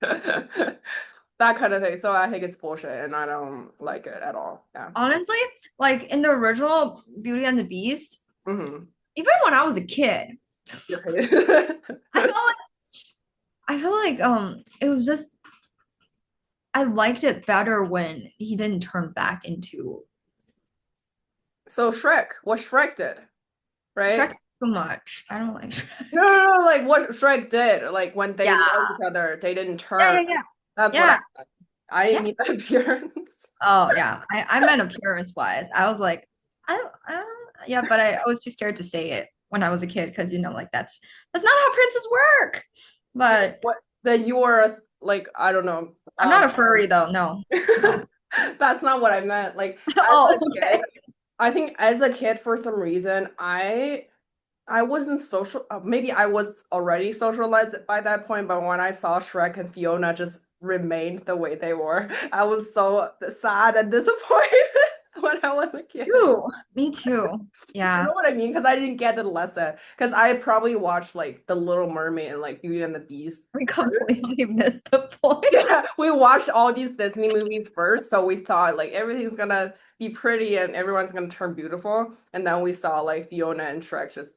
That kind of thing. So I think it's bullshit and I don't like it at all. Yeah. Honestly, like in the original Beauty and the Beast, Hmm. even when I was a kid, I felt like it was just I liked it better when he didn't turn back into So Shrek, what Shrek did, right? Shrek too much. I don't like Shrek. No, no, no, like what Shrek did, like when they Yeah. love each other, they didn't Yeah, turn. yeah, yeah. That's what Yeah. I didn't Yeah. mean that appearance. Oh, yeah. I meant appearance wise. I was like, I yeah, but I was too scared to say it when I was a kid because like that's not how princes work. But What that you were like, I don't know. I'm not a furry though. No. No. That's not what I meant. Like as Oh, a kid, okay. I think as a kid for some reason, I wasn't social. Maybe I was already socialized by that point, but when I saw Shrek and Fiona just remained the way they were, I was so sad and disappointed when I was a kid. Too. Me too. You Yeah. know what I mean? Because I didn't get the lesson. Because I probably watched like The Little Mermaid and like Beauty and the Beast We first. completely missed the point. Yeah, we watched all these Disney movies first, so we thought like everything's gonna be pretty and everyone's gonna turn beautiful. And then we saw like Fiona and Shrek just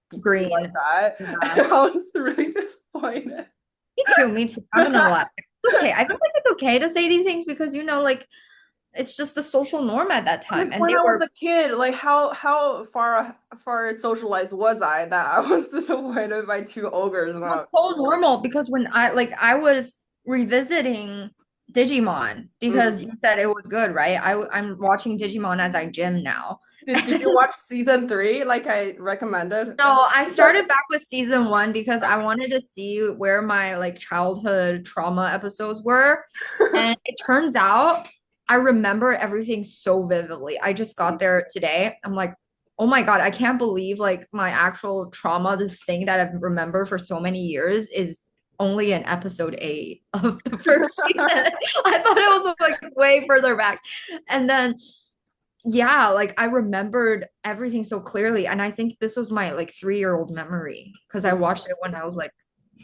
be like Green. that. Yeah. And I was really disappointed. Me too. Me too. I'm gonna laugh. It's okay. I feel like it's okay to say these things because like it's just the social norm at that time. Like And when they I was were a kid, like how far socialized was I that I was disappointed by two ogres and so normal because when I was revisiting Digimon because you Mhm. said it was good, right? I'm watching Digimon as I gym now. Did you watch season 3 like I recommended? No, I started back with season one because I wanted to see where my like childhood trauma episodes were. And it turns out I remember everything so vividly. I just got there today. I'm like, oh my God, I can't believe like my actual trauma, this thing that I've remembered for so many years is only in episode 8 of the first season. I thought it was like way further back. And then yeah, like I remembered everything so clearly. And I think this was my like 3-year-old memory because I watched it when I was like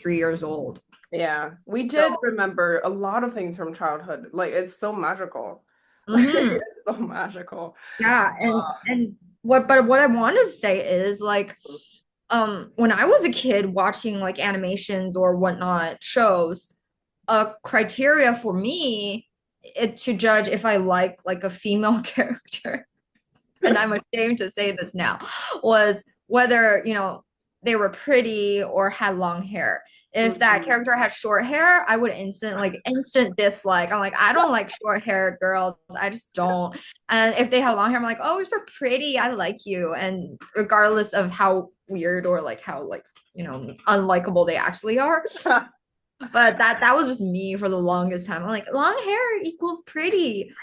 3 years old. Yeah, we So, did remember a lot of things from childhood. Like it's so magical. Like mhm. it's so magical. Yeah, and what I want to say is like when I was a kid watching like animations or whatnot shows, a criteria for me to judge if I like a female character, and I'm ashamed to say this now, was whether, they were pretty or had long hair. If that Mhm. character had short hair, I would instant dislike. I'm like, I don't like short haired girls. I just don't. And if they had long hair, I'm like, oh, you're so pretty. I like you. And regardless of how weird or like how like, unlikable they actually are. But that was just me for the longest time. I'm like, long hair equals pretty.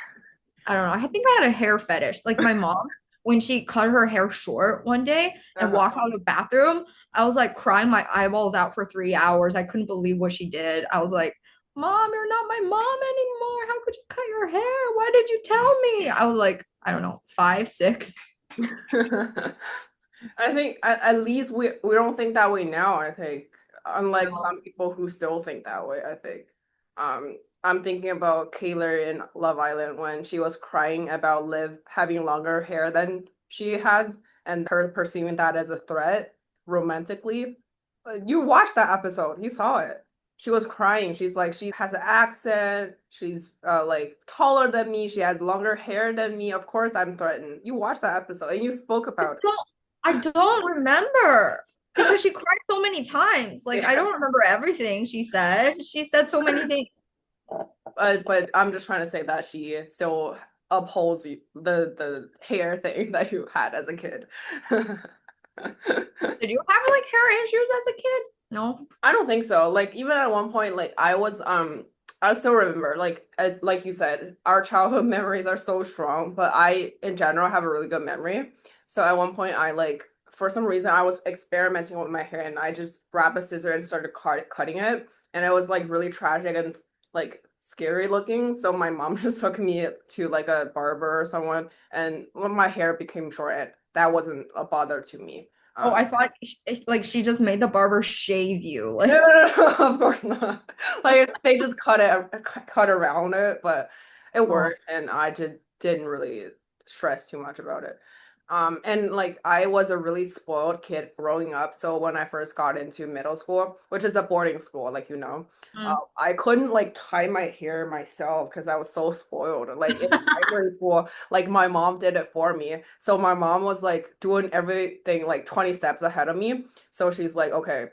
I don't know. I think I had a hair fetish. Like my mom, when she cut her hair short one day and Uh-huh. walked out of the bathroom, I was like crying my eyeballs out for 3 hours. I couldn't believe what she did. I was like, Mom, you're not my mom anymore. How could you cut your hair? Why did you tell me? I was like, I don't know, 5, 6. I think at least we don't think that way now, I think. Unlike No. some people who still think that way, I think. I'm thinking about Kayla in Love Island when she was crying about Liv having longer hair than she has and her perceiving that as a threat romantically. You watched that episode, you saw it. She was crying. She's like, she has an accent. She's like taller than me. She has longer hair than me. Of course, I'm threatened. You watched that episode and you spoke I about don't I don't remember because she cried so many times. Like it. I don't remember everything she said. She said so many things. But I'm just trying to say that she still upholds the hair thing that you had as a kid. Did you have like hair issues as a kid? No. I don't think so. Like even at one point, like I still remember like you said, our childhood memories are so strong, but I in general have a really good memory. So at one point, I like for some reason I was experimenting with my hair and I just grabbed a scissor and started cutting it, and it was like really tragic and like scary looking. So my mom just took me to like a barber or someone, and when my hair became short, that wasn't a bother to me. Oh, I Um, thought like she just made the barber shave you. No, Like, no, no, no, of course not. Like they just cut around it, but it oh, worked, and I didn't really stress too much about it. And like I was a really spoiled kid growing up, so when I first got into middle school, which is a boarding school, like mm. I couldn't like tie my hair myself because I was so spoiled. Like in primary school, like my mom did it for me, so my mom was like doing everything like 20 steps ahead of me. So she's like, okay.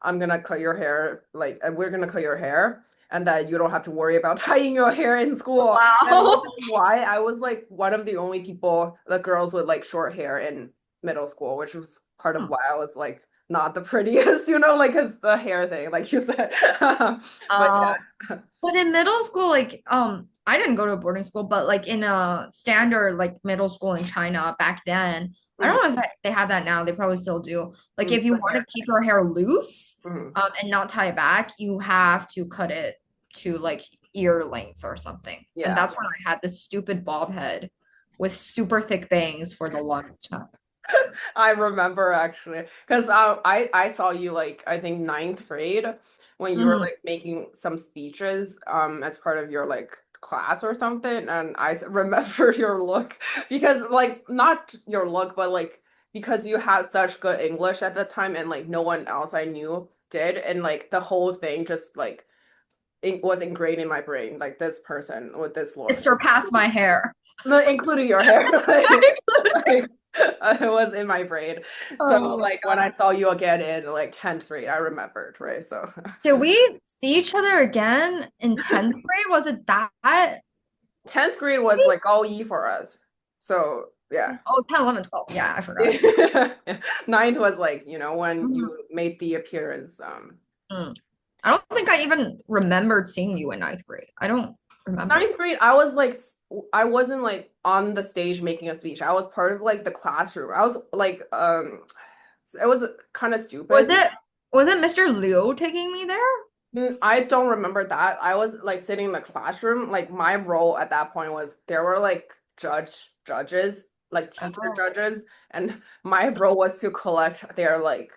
I'm gonna cut your hair, like we're gonna cut your hair, and that you don't have to worry about tying your hair in school. And which Wow. is why I was like one of the only people, the girls with like short hair in middle school, which was part of why I was like not the prettiest, like 'cause the hair thing, like you said. But Uh, yeah. but in middle school, like, I didn't go to a boarding school, but like in a standard like middle school in China back then, I Mhm, don't know if they have that now. They probably still do. Like, mhm, if you the want to hair. keep your hair loose, Mhm. and not tie it back, you have to cut it to like ear length or something. And Yeah. that's when I had this stupid bob head with super thick bangs for the longest time. I remember actually, because I saw you like I think ninth grade when you were Mhm. like making some speeches as part of your like class or something, and remember your look because like not your look, but like because you had such good English at the time and like no one else I knew did, and like the whole thing just like it was ingrained in my brain, like this person with this It look, surpassed my hair. no, including your hair, like. It was in my brain. So Oh my like when God. I saw you again in like 10th grade, I remembered, right? So Did we see each other again in 10th grade? Was it that? 10th grade was like all E for us. So yeah. Oh, 10, 11, 12. Yeah, I forgot. Ninth was like, when Mhm. you made the appearance. Mm. I don't think I even remembered seeing you in ninth grade. I don't remember. Ninth grade, I was like, I wasn't like on the stage making a speech. I was part of like the classroom. I was like, it was kind of Was stupid. it was it Mr. Liu taking me there? I don't remember that. I was like sitting in the classroom. Like my role at that point was there were like judges, like teacher Oh. judges, and my role was to collect their like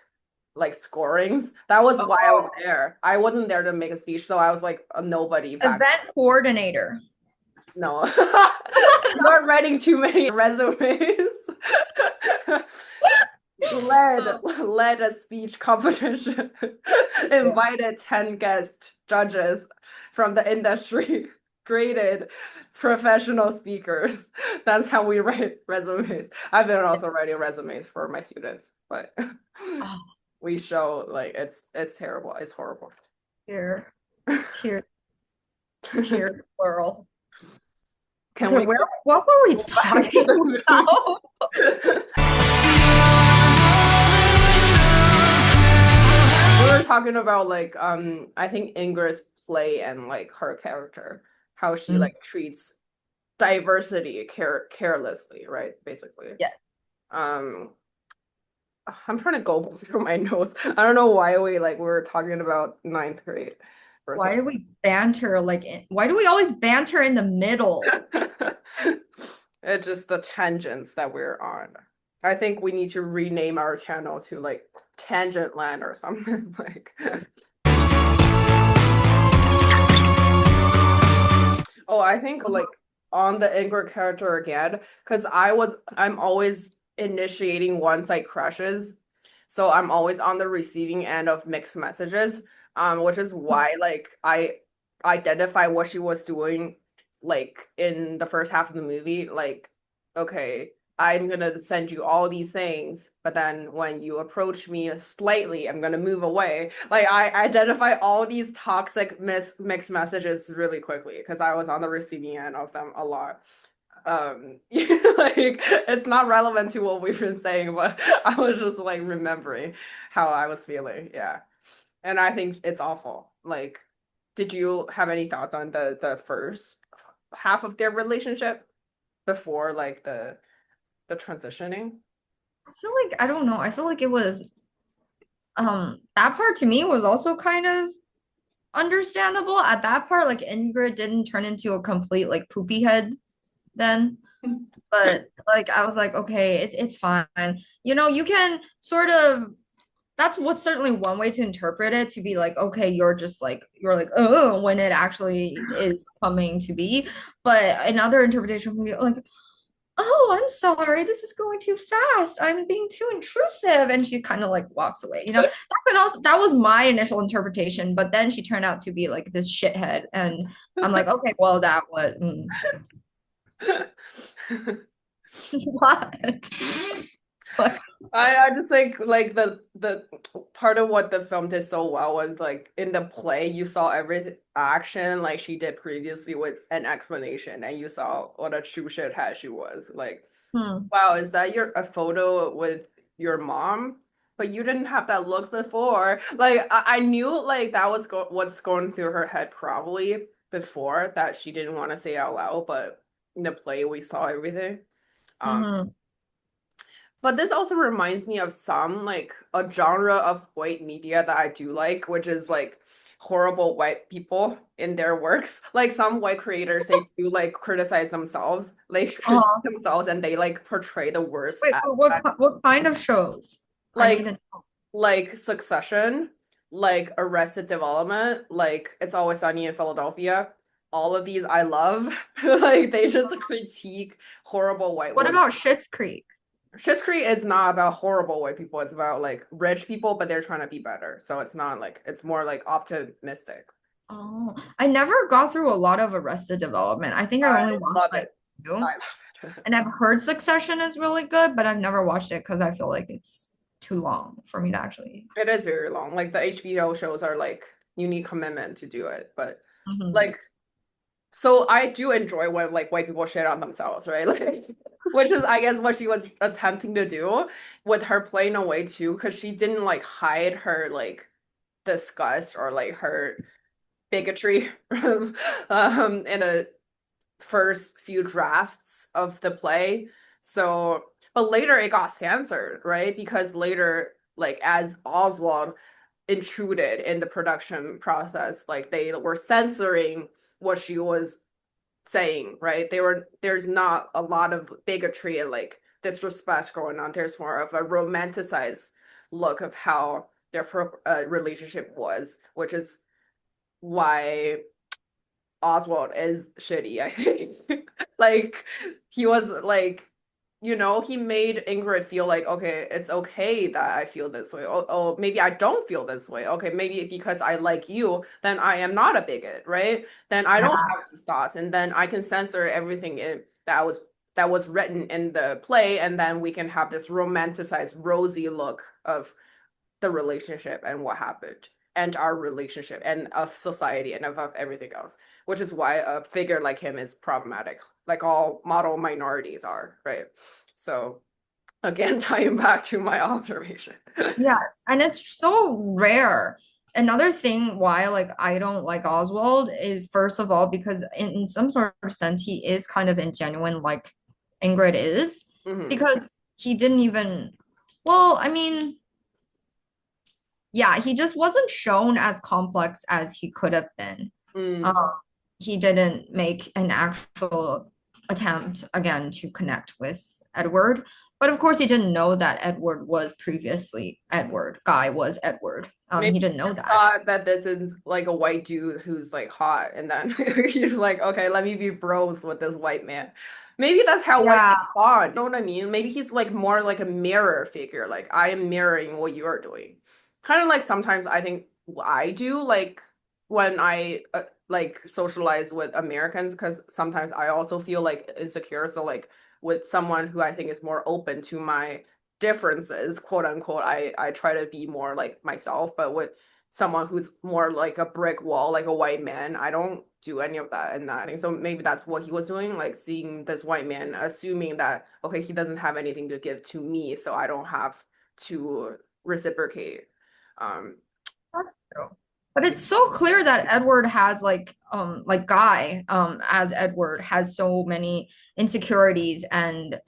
scorings. That was why I was Oh, there. I wasn't there to make a speech, so I was like a nobody back. event coordinator. No. You're writing too many resumes. Led a speech competition. Yeah. Invited 10 guest judges from the industry, graded professional speakers. That's how we write resumes. I've been also writing resumes for my students, but Oh, we show like it's terrible. It's horrible. tear, tear, tear, plural. Can Okay, we where what were we go back to talking the about? movie? We were talking about like I think Ingrid's play and like her character, how she Mm, like treats diversity carelessly, right? Basically. yeah. Um I'm trying to go through my notes. I don't know why we were talking about ninth grade for Why some. do we banter why do we always banter in the middle? It's just the tangents that we're on. I think we need to rename our channel to like Tangent Land or something like. Oh, I think like on the Ingrid character again, because I'm always initiating one-side crushes. So I'm always on the receiving end of mixed messages, which is why like I identify what she was doing like in the first half of the movie. Like, okay, I'm gonna send you all these things, but then when you approach me slightly, I'm gonna move away. Like I identify all these toxic mixed messages really quickly because I was on the receiving end of them a lot. Like it's not relevant to what we've been saying, but I was just like remembering how I was feeling. Yeah. And I think it's awful. Like, did you have any thoughts on the first half of their relationship before like the transitioning? I feel like I don't know. I feel like it was that part to me was also kind of understandable. At that part, like Ingrid didn't turn into a complete like poopy head then. But like I was like, okay, it's fine. You know, you can sort of that's what's certainly one way to interpret it to be like, okay, you're like, oh, when it actually is coming to be. But another interpretation would be like, oh, I'm sorry, this is going too fast. I'm being too intrusive. And she kind of like walks away. You know, that was my initial interpretation, but then she turned out to be like this shithead. And I'm like, okay, well, that was what? What? I just think like the part of what the film did so well was like in the play you saw every action like she did previously with an explanation and you saw what a true shithead she was. Like, Hmm. wow, is that your a photo with your mom? But you didn't have that look before. Like I knew like that was what's going through her head probably before that she didn't want to say out loud, but in the play we saw everything. Um, Hmm. but this also reminds me of some like a genre of white media that I do like, which is like horrible white people in their works. Like some white creators, they do like criticize themselves, like critique Uh, themselves, and they like portray the worst wait, but at what kind of shows? I need like to know. Succession, like Arrested Development, like It's Always Sunny in Philadelphia. All of these I love. Like they just critique horrible white What women. about Schitt's Creek? Schitt's Creek is not about horrible white people. It's about like rich people, but they're trying to be better. So it's not like it's more like optimistic. Oh, I never got through a lot of Arrested Development. I think I I only love watched like it. I two. love it. And I've heard Succession is really good, but I've never watched it because I feel like it's too long for me to actually. It is very long. Like the HBO shows are like you need commitment to do it. But Mhm. like so I do enjoy when like white people shit on themselves, right? Like which is I guess what she was attempting to do with her playing away too, because she didn't like hide her like disgust or like her bigotry in the first few drafts of the play. So, but later it got censored, right? Because later, like as Oswald intruded in the production process, like they were censoring what she was saying, right? There's not a lot of bigotry and like disrespect going on. There's more of a romanticized look of how their relationship was, which is why Oswald is shitty, I think. Like he was like, he made Ingrid feel like, okay, it's okay that I feel this way. Oh, maybe I don't feel this way. Okay, maybe because I like you, then I am not a bigot, right? Then I don't Yeah. have these thoughts, and then I can censor everything that was written in the play, and then we can have this romanticized, rosy look of the relationship and what happened and our relationship and of society and of everything else, which is why a figure like him is problematic, like all model minorities are, right? So again, tying back to my observation. Yes, and it's so rare. Another thing why like I don't like Oswald is first of all because in some sort of sense he is kind of ingenuine like Ingrid is Hmm. because he didn't even well, I mean, yeah, he just wasn't shown as complex as he could have been. Um, Mm. he didn't make an actual attempt again to connect with Edward. But of course, he didn't know that Edward was previously Edward. Guy was Edward. Maybe He he didn't know just that. thought that this is like a white dude who's like hot, and then he's like, okay, let me be bros with this white man. Maybe that's how white Yeah, men bond. You know what I mean? Maybe he's like more like a mirror figure. Like I am mirroring what you are doing. Kind of like sometimes I think I do, like when I like socialize with Americans, because sometimes I also feel like insecure. So like with someone who I think is more open to my differences, quote unquote, I try to be more like myself, but with someone who's more like a brick wall, like a white man, I don't do any of that and that. I think so maybe that's what he was doing, like seeing this white man, assuming that okay, he doesn't have anything to give to me, so I don't have to reciprocate. Um, that's true. But it's so clear that Edward has like Guy as Edward has so many insecurities and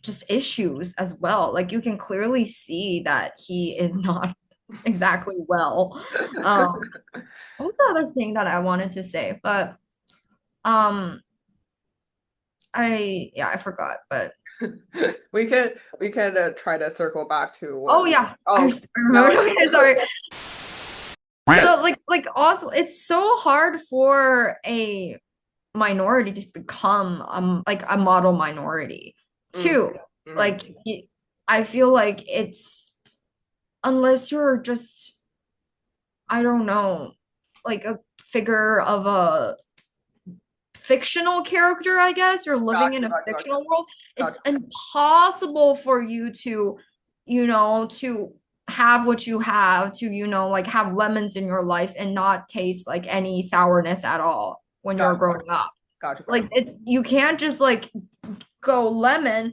just issues as well. Like you can clearly see that he is not exactly well. What was the other thing that I wanted to say? But um I forgot. But we could try to circle back to oh what. yeah, I Oh, just now remembered. Okay, sorry. So like also it's so hard for a minority to become like a model minority mm, too. mhm. Like I feel like it's unless you're just I don't know, like a figure of a fictional character, I guess, you're living Gotcha, in a gotcha, gotcha, fictional world, it's gotcha. impossible for you to, to have what you have, to, like have lemons in your life and not taste like any sourness at all when you're Gotcha, growing up. gotcha, Like gotcha. it's you can't just like go lemonade.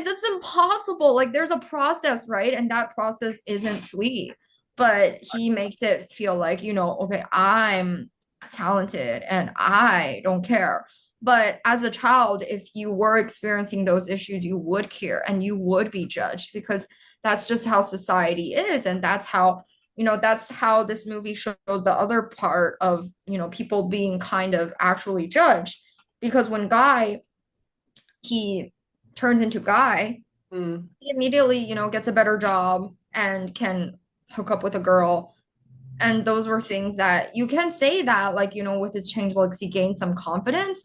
That's impossible. Like there's a process, right? And that process isn't sweet. But he makes it feel like, okay, I'm talented and I don't care. But as a child, if you were experiencing those issues, you would care and you would be judged because that's just how society is. And that's how this movie shows the other part of, people being kind of actually judged. Because when he turns into Guy, Mm. he immediately, gets a better job and can hook up with a girl. And those were things that you can say that, like, with his change looks, he gained some confidence.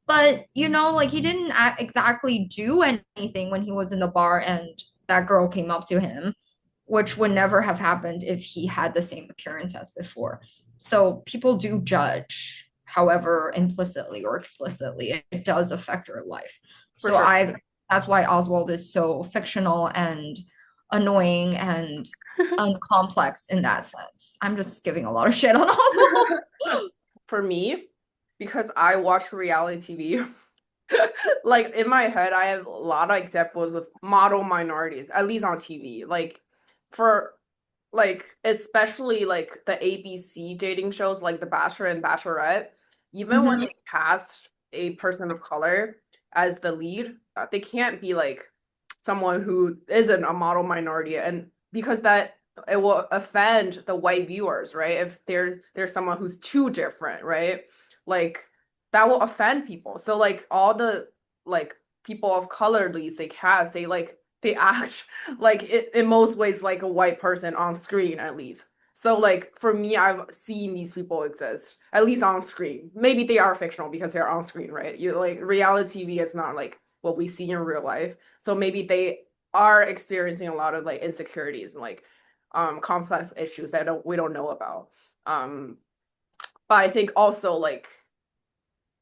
But, like he didn't exactly do anything when he was in the bar and that girl came up to him, which would never have happened if he had the same appearance as before. So people do judge however implicitly or explicitly it does affect your life. For So sure. I that's why Oswald is so fictional and annoying and uncomplex in that sense. I'm just giving a lot of shit on Oswald. For me, because I watch reality TV, like in my head, I have a lot of examples of model minorities, at least on TV. Like for like especially like the ABC dating shows like The Bachelor and Bachelorette, even when Mhm. they cast a person of color as the lead, they can't be like someone who isn't a model minority, and because that it will offend the white viewers, right? If there's someone who's too different, right? Like that will offend people. So like all the like people of color leads they cast, they act like in most ways like a white person on screen at least. So like for me, I've seen these people exist at least on screen. Maybe they are fictional because they're on screen, right? You like reality TV is not like what we see in real life. So maybe they are experiencing a lot of like insecurities and like complex issues that we don't know about. Um but I think also like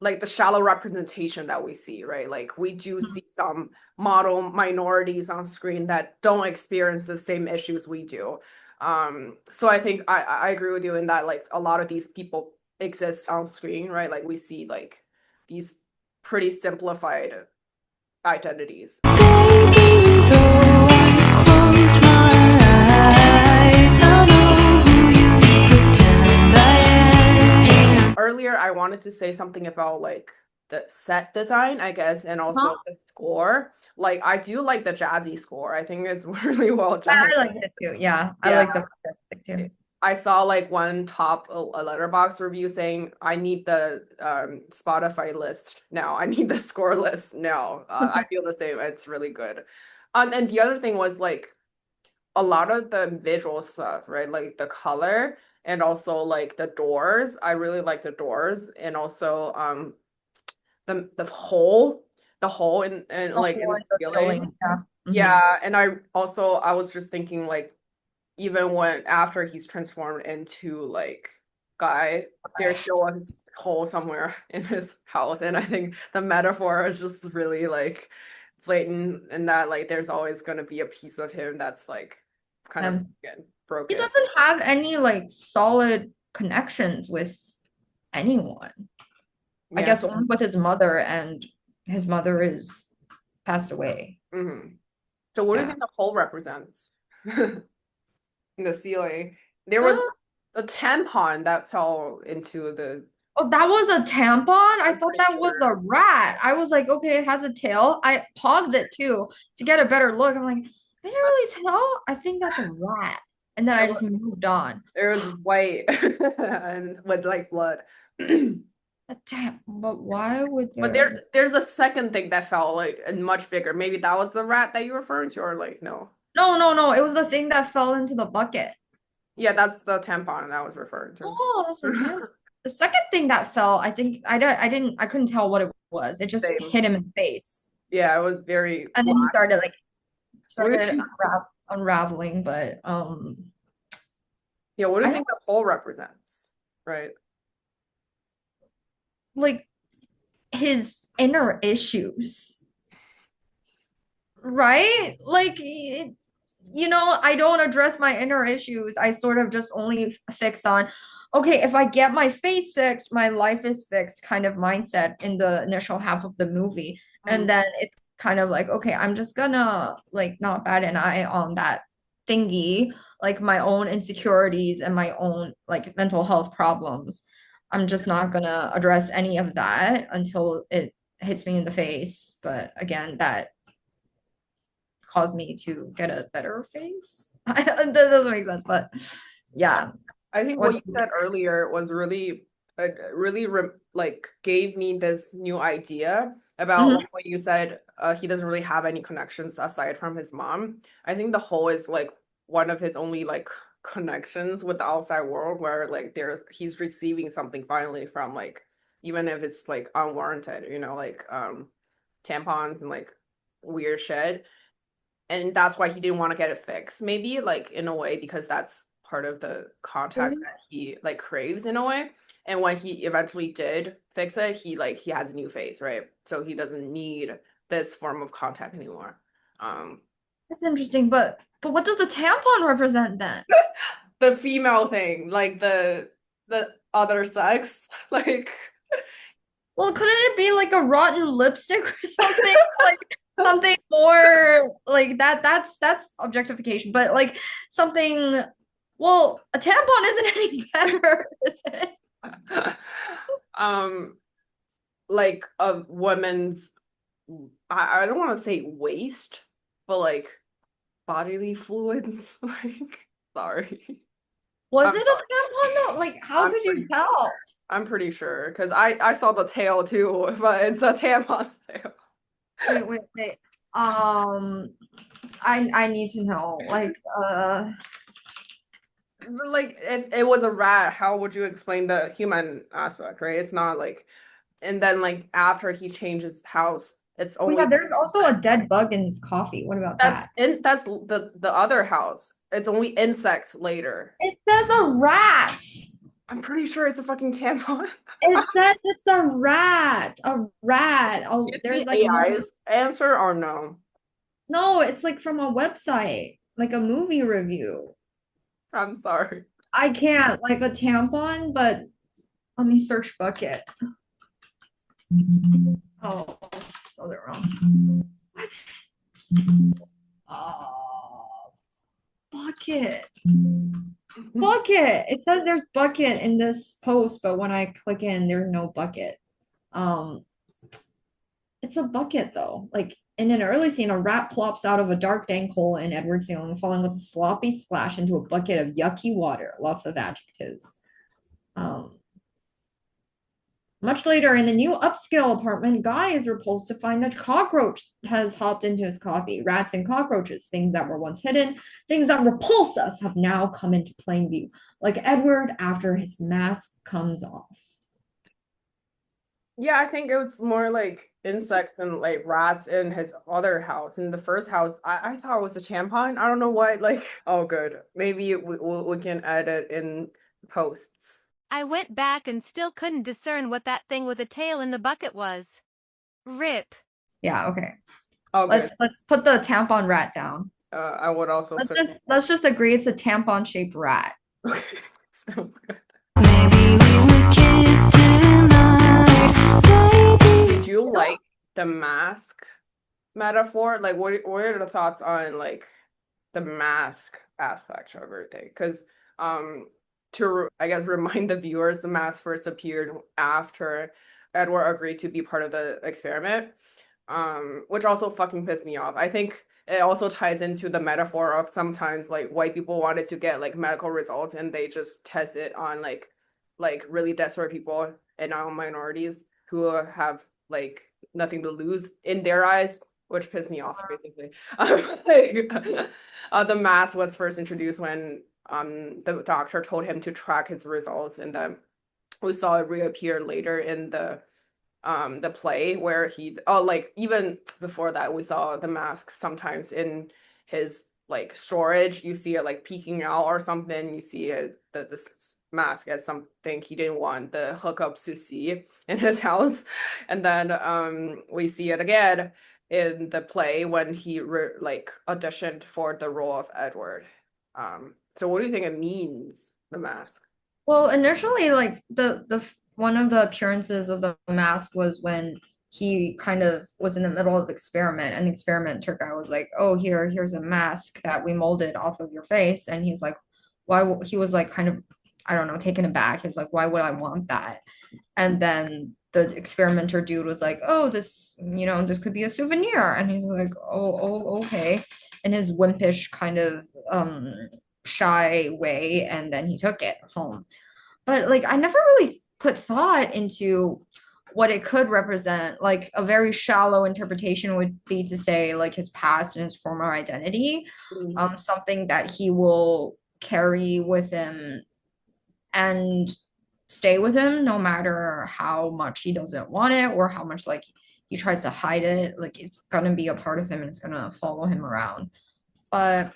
the shallow representation that we see, right? Like we do see some model minorities on screen that don't experience the same issues we do. So I think I agree with you in that like a lot of these people exist on screen, right? Like we see like these pretty simplified identities. Baby, though I close my eyes, I know who you pretend I am. Earlier, I wanted to say something about like the set design, I guess, and Huh? also the score. Like I do like the jazzy score. I think it's really well Yeah, done. I like it too. Yeah, I Yeah, like the fantastic too. I saw like one top a letterbox review saying I need the Spotify list now. I need the score list now. I feel the same. It's really good. And the other thing was like a lot of the visual stuff, right? Like the color and also like the doors. I really like the doors and also the hole in The like in hole the in the ceiling. ceiling. Yeah. Hmm. Yeah, and I was just thinking like even when after he's transformed into like guy, there's still a hole somewhere in his house, and I think the metaphor is just really like blatant in that like there's always gonna be a piece of him that's like kind of Um, broken. he Broken. doesn't have any like solid connections with anyone. I Yeah. guess only with his mother, and his mother is passed away. Hmm. So what do you Yeah. think the hole represents in the ceiling? There was Huh? a tampon that fell into the. Oh, that was a tampon? I I'm thought pretty that was sure. a rat. I was like, okay, it has a tail. I paused it too to get a better look. I'm like, I can't really tell. I think that's a rat. And then It I was, just moved on. it was white and with like blood. A tam but why would But there? there's a second thing that fell like and much bigger. Maybe that was the rat that you're referring to, or like no. No, no, no. It was the thing that fell into the bucket. Yeah, that's the tampon that I was referring to. Oh, that's a tam. The second thing that fell, I think I couldn't tell what it was. It just Same. hit him in the face. Yeah, it was very And then he black. What do started you, unraveling, but yeah, what do you I don't think the hole represents? Right. like his inner issues, right? I don't address my inner issues. I sort of just only fix on, okay, if I get my face fixed, my life is fixed kind of mindset in the initial half of the movie. Mm. And then it's kind of like, okay, I'm just gonna like not bat an eye on that thingy, like my own insecurities and my own like mental health problems. I'm just not gonna address any of that until it hits me in the face. But again, that caused me to get a better face. That doesn't make sense, but yeah. I think what What? you said earlier was really, really like gave me this new idea about Mhm. like what you said. He doesn't really have any connections aside from his mom. I think the whole is like one of his only like connections with the outside world, where like he's receiving something finally from like even if it's like unwarranted, like tampons and like weird shit, and that's why he didn't want to get it fixed maybe like in a way because that's part of the contact Really? that he like craves in a way. And when he eventually did fix it, he has a new face, right? So he doesn't need this form of contact anymore. Um, That's interesting, but what does the tampon represent then? the female thing, like the other sex, like Well, couldn't it be like a rotten lipstick or something? Like something more like that that's objectification, but like something well, a tampon isn't any better, is it? um like a woman's I don't want to say waste, but like bodily fluids. Like, sorry. Was I'm it a sorry. tampon though? Like how I'm could you pretty tell? I'm pretty sure because I saw the tail too, but it's a tampon's tail. Wait. Um, I need to know. Like, But like if it was a rat, how would you explain the human aspect, right? It's not like and then like after he changes house, it's oh yeah, only there's also a dead bug in his coffee. What about that? that's the other house. It's only insects later. It says a rat. I'm pretty sure it's a fucking tampon. It says it's a rat. A rat. Oh, Is there's the like AI's answer or no? no, it's like from a website, like a movie review. I'm sorry. I can't like a tampon, but let me search bucket. Oh, spelled it wrong. What? Oh, bucket. Bucket. It says there's bucket in this post, but when I click in, there's no bucket. Um, it's a bucket though. Like in an early scene, a rat plops out of a dark dank hole in Edward's ceiling, falling with a sloppy splash into a bucket of yucky water. Lots of adjectives. Um, Much later, in the new upscale apartment, Guy is repulsed to find a cockroach has hopped into his coffee. Rats and cockroaches, things that were once hidden, things that repulse us, have now come into plain view, like Edward after his mask comes off. Yeah, I think it was more like insects and like rats in his other house. In the first house, I thought it was a tampon. I don't know why. Like, oh, good. Maybe we can add it in posts. I went back and still couldn't discern what that thing with a tail in the bucket was. Rip. Yeah, okay. Oh, good. Let's put the tampon rat down. I would also say. Let's just agree it's a tampon shaped rat. Okay, sounds good. Maybe we would kiss tonight, baby. Did you like the mask metaphor? Like, what are the thoughts on like the mask aspect of everything? Because to I guess remind the viewers, the mask first appeared after Edward agreed to be part of the experiment, which also fucking pissed me off. I think it also ties into the metaphor of sometimes like white people wanted to get like medical results and they just test it on like really desperate people and non-minorities who have like nothing to lose in their eyes, which pissed me off basically. Like, the mask was first introduced when the doctor told him to track his results, and then we saw it reappear later in the play where he oh like even before that we saw the mask sometimes in his like storage. You see it like peeking out or something. You see it this mask as something he didn't want the hookups to see in his house, and then we see it again in the play when he like auditioned for the role of Edward. So what do you think it means, the mask? Well, initially, like the one of the appearances of the mask was when he kind of was in the middle of the experiment, and the experimenter guy was like, "Oh, here's a mask that we molded off of your face," and he's like, "Why?" He was like, kind of, I don't know, taken aback. He was like, "Why would I want that?" And then the experimenter dude was like, "Oh, this could be a souvenir," and he's like, "Oh, okay," in his wimpish kind of shy way, and then he took it home. But like I never really put thought into what it could represent. Like a very shallow interpretation would be to say like his past and his former identity, something that he will carry with him and stay with him no matter how much he doesn't want it or how much like he tries to hide it. Like it's gonna be a part of him and it's gonna follow him around. But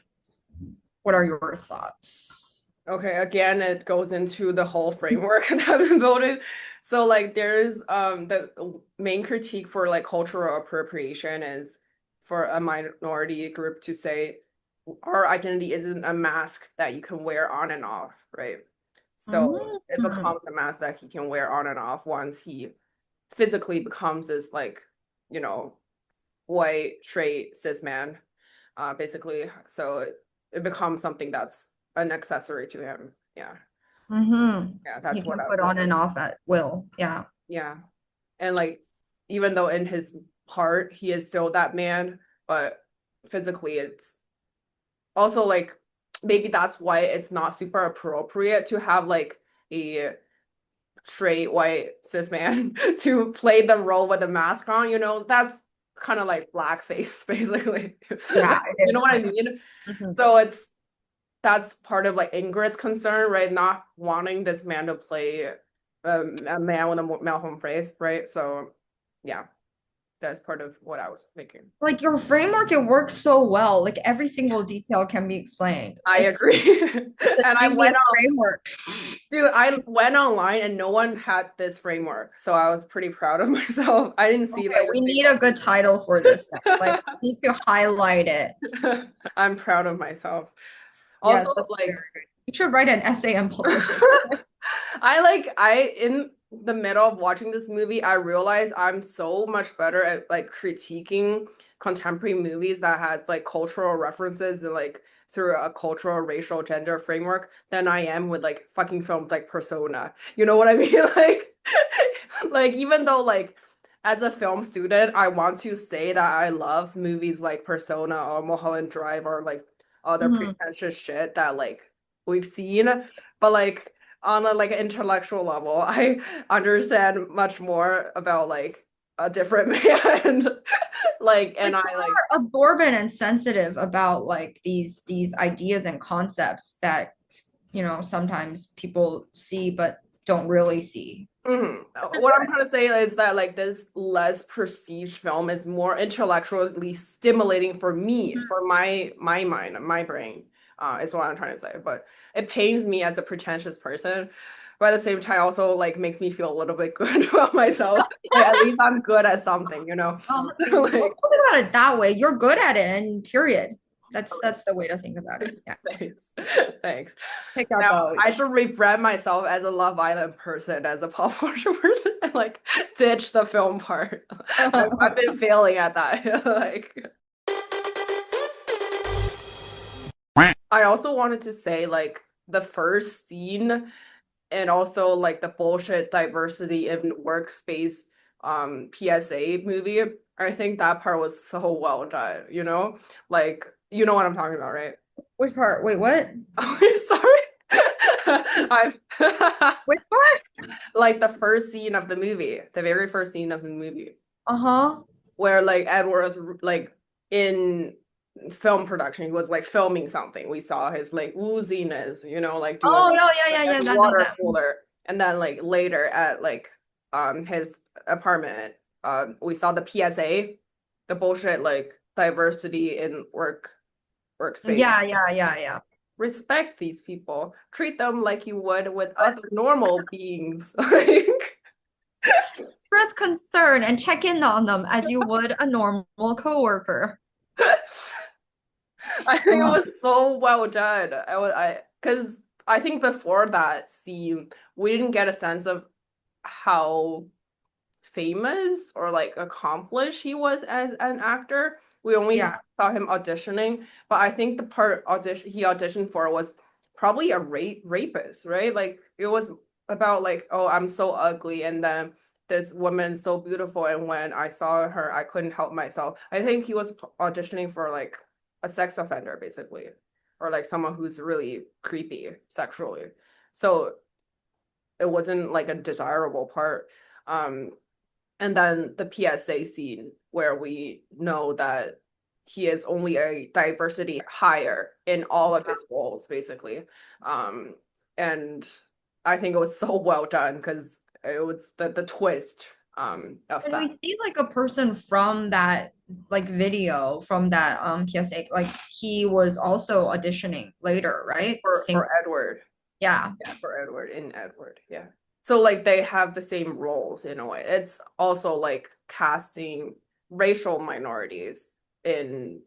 what are your thoughts? Okay, again, it goes into the whole framework that I've been building. So like there's the main critique for like cultural appropriation is for a minority group to say our identity isn't a mask that you can wear on and off, right? So it Mhm. becomes a mask that he can wear on and off once he physically becomes this like, you know, white, straight, cis man, basically. So it becomes something that's an accessory to him. Yeah. Yeah, He that's what can I put was. on and off at will. Yeah. Yeah. And like, even though in his heart he is still that man, but physically it's also like maybe that's why it's not super appropriate to have like a straight white cis man to play the role with a mask on, that's kind of like blackface, basically. Yeah, it You is know what I kind mean? of. Mhm. So that's part of like Ingrid's concern, right? Not wanting this man to play a man with a malformed face, right? So yeah, that's part of what I was thinking. Like your framework, it works so well. Like every single detail can be explained. I It's agree. the And genius framework. I went online and no one had this framework. So I was pretty proud of myself. I didn't see Okay, like we need a good title for this then. Like we need to highlight it. I'm proud of myself. Yes, Also, that's like very good. You should write an essay and publish it. I in the middle of watching this movie, I realized I'm so much better at like critiquing contemporary movies that has like cultural references and like through a cultural, racial, gender framework than I am with like fucking films like Persona. You know what I mean? Like even though like as a film student, I want to say that I love movies like Persona or Mulholland Drive or like other Mhm. pretentious shit that like we've seen, but like on a like intellectual level, I understand much more about like a different man. Like Like and I like you're absorbent and sensitive about like these ideas and concepts that sometimes people see but don't really see. mhm. Which is What I'm good. trying to say is that like this less prestige film is more intellectually stimulating for me, Mhm. for my mind, my brain, is what I'm trying to say. But it pains me as a pretentious person, but at the same time also like makes me feel a little bit good about myself. Like at least I'm good at something, Don't Like think about it that way. You're good at it, and period. That's the way to think about it. Yeah. thanks. Thanks. Take out Now the I should rebrand myself as a Love Island person, as a pop culture person, and like ditch the film part. I've been failing at that. Like I also wanted to say like the first scene and also like the bullshit diversity in workspace PSA movie. I think that part was so well done, Like you know what I'm talking about, right? which part? Wait, what? Oh, sorry. I'm Which part? like the first scene of the movie, the very first scene of the movie, Uh-huh. where like Edward was like in film production. He was like filming something. We saw his like wooziness, like doing Oh, yeah, yeah, like yeah, at yeah. the water That. cooler. And then like later at like his apartment, we saw the PSA, the bullshit like diversity in workspace. Yeah, yeah, yeah, yeah. Respect these people. Treat them like you would with other normal beings. Like Express concern and check in on them as you would a normal coworker. I think it Oh, was so well done. Because I think before that scene, we didn't get a sense of how famous or like accomplished he was as an actor. We only yeah. saw him auditioning, but I think the part he auditioned for was probably a rapist, right? Like it was about like, oh, I'm so ugly, and then this woman's so beautiful, and when I saw her, I couldn't help myself. I think he was auditioning for like a sex offender, basically, or like someone who's really creepy sexually. So it wasn't like a desirable part. Um, and then the PSA scene where we know that he is only a diversity hire in all of his roles, basically. Um, and I think it was so well done because it was the twist of And we that see like a person from that like video from that PSA, like he was also auditioning later, right? for Same. Edward. Yeah. Yeah, for Edward in Edward. Yeah. So like they have the same roles in a way. It's also like casting racial minorities in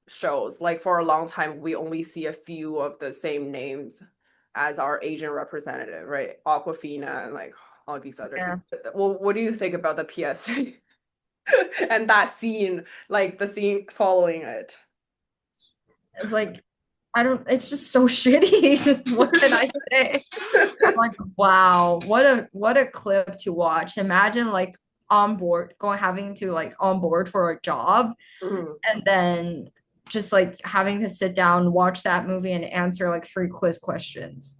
shows. Like for a long time, we only see a few of the same names as our Asian representative, right? Aquafina and like all these other Yeah. people. Well, what do you think about the PSA and that scene, like the scene following it? It's like I don't, it's just so shitty. What can I say? I'm like, wow, what a clip to watch. Imagine like on board, going having to like on board for a job Mhm. and then just like having to sit down, watch that movie and answer like three quiz questions.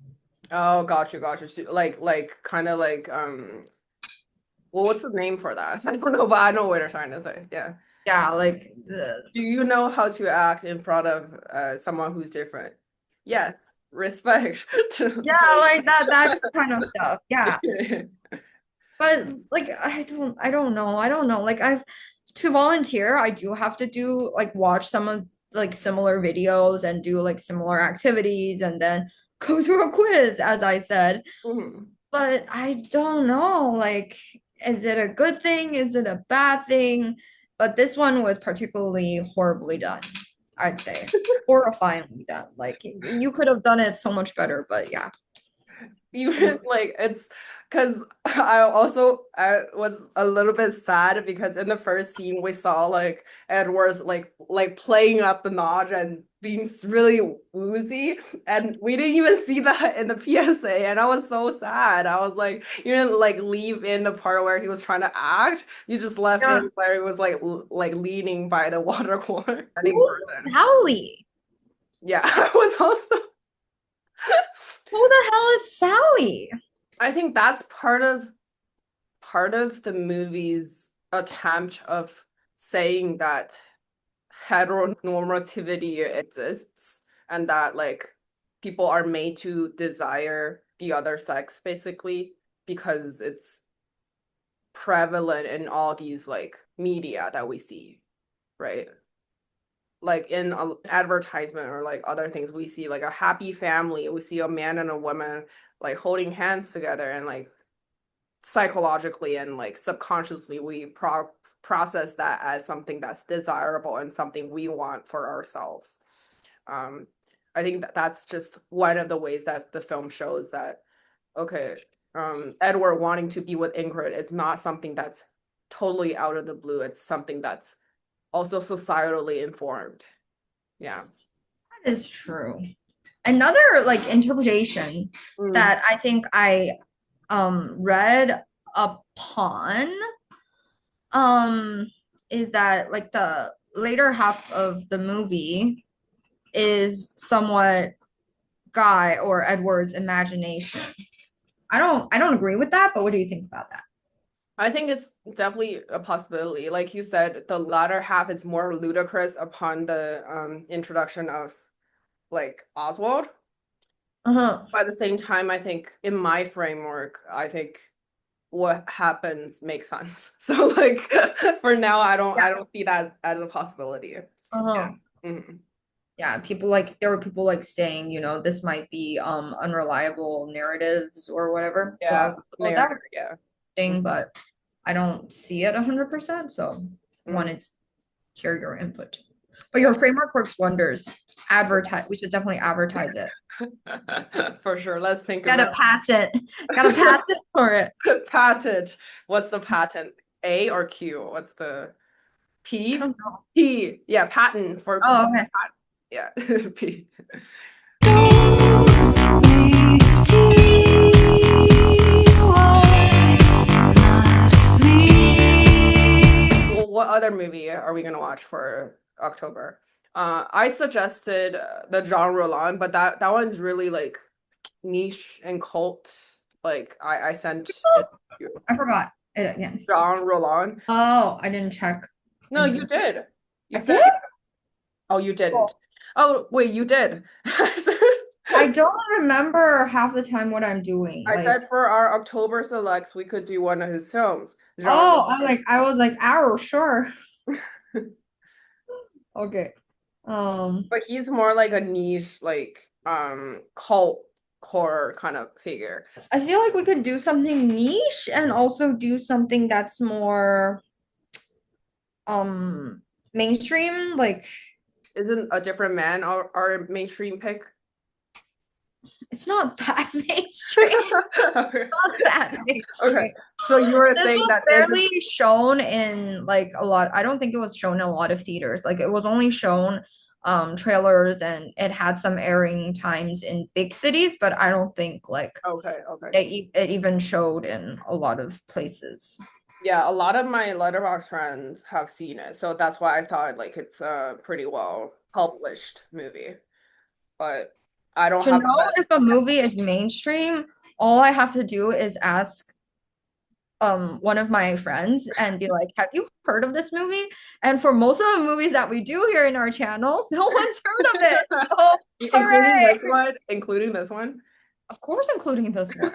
Oh, got you, got you. So, like, kind of like, well, what's the name for that? I don't know, but I know what you're trying to say. Yeah. Yeah, like Do you know how to act in front of someone who's different? Yes, respect. yeah, like that kind of stuff. Yeah. But like I don't know. Like I've to volunteer, I do have to do like watch some of like similar videos and do like similar activities and then go through a quiz, as I said. Mhm. But I don't know, like, is it a good thing? Is it a bad thing? But this one was particularly horribly done, I'd say. Horrifyingly done. Like you could have done it so much better, but yeah. Even like it's because I was a little bit sad because in the first scene we saw like Edward's like playing up the notch and being really woozy, and we didn't even see that in the PSA, and I was so sad. I was like, you didn't like leave in the part where he was trying to act. You just left Yeah. in where he was like leaning by the water cooler. Any Who's person. Sally? Yeah, I was also. Who the hell is Sally? I think that's part of the movie's attempt of saying that heteronormativity exists and that like people are made to desire the other sex basically because it's prevalent in all these like media that we see, right? Like in an advertisement or like other things we see like a happy family, we see a man and a woman like holding hands together and like psychologically and like subconsciously we process that as something that's desirable and something we want for ourselves. um I think that that's just one of the ways that the film shows that okay, Edward wanting to be with Ingrid is not something that's totally out of the blue. It's something that's also societally informed. Yeah. That is true. Another like interpretation Mm. that I think I read upon um is that like the later half of the movie is somewhat Guy or Edward's imagination. I don't agree with that, but what do you think about that? I think it's definitely a possibility. Like you said, the latter half is more ludicrous upon the introduction of like Oswald. Uh-huh. But at the same time, I think in my framework, I think what happens makes sense. So like for now, Yeah. I don't see that as a possibility. Yeah. Uh-huh. Mhm. Yeah, people like there were people like saying, you know, this might be unreliable narratives or whatever. So I Yeah. was like, oh, that's Narrator, yeah. interesting, but I don't see it 100%. So Mhm. wanted to hear your input. But Yeah. your framework works wonders. Advertise. We should definitely advertise it. For sure. Let's think Got about a patent. Got a patent for it. patent. What's the patent? A or Q? What's the I P? don't know. P. Yeah, patent for Oh, okay. yeah. P. Well, what other movie are we gonna watch for October? I suggested the Jean Roland, but that one's really like niche and cult. Like I sent it to you. I forgot it again. Jean Roland. Oh, I didn't check. No, you did. You I said, did? oh, you Oh, didn't. Oh, wait, you did. I don't remember half the time what I'm doing. I Like, said for our October selects, we could do one of his films. Jean oh, Roland. I was like, arrow, sure. Okay. But he's more like a niche, like cult horror kind of figure. I feel like we could do something niche and also do something that's more mainstream. Like Isn't A Different Man our mainstream pick? it's not that mainstream. Okay. Not that Okay. mainstream. So you were This saying was that isn't barely shown in like a lot. I don't think it was shown in a lot of theaters. Like it was only shown trailers and it had some airing times in big cities, but I don't think like okay, okay. it even showed in a lot of places. Yeah, a lot of my Letterboxd friends have seen it, so that's why I thought like it's a pretty well published movie. But I don't To have know if a movie is mainstream, all I have to do is ask one of my friends and be like, "Have you heard of this movie?" And for most of the movies that we do here in our channel, no one's heard of it. So, including hooray! this one. Of course, including this one.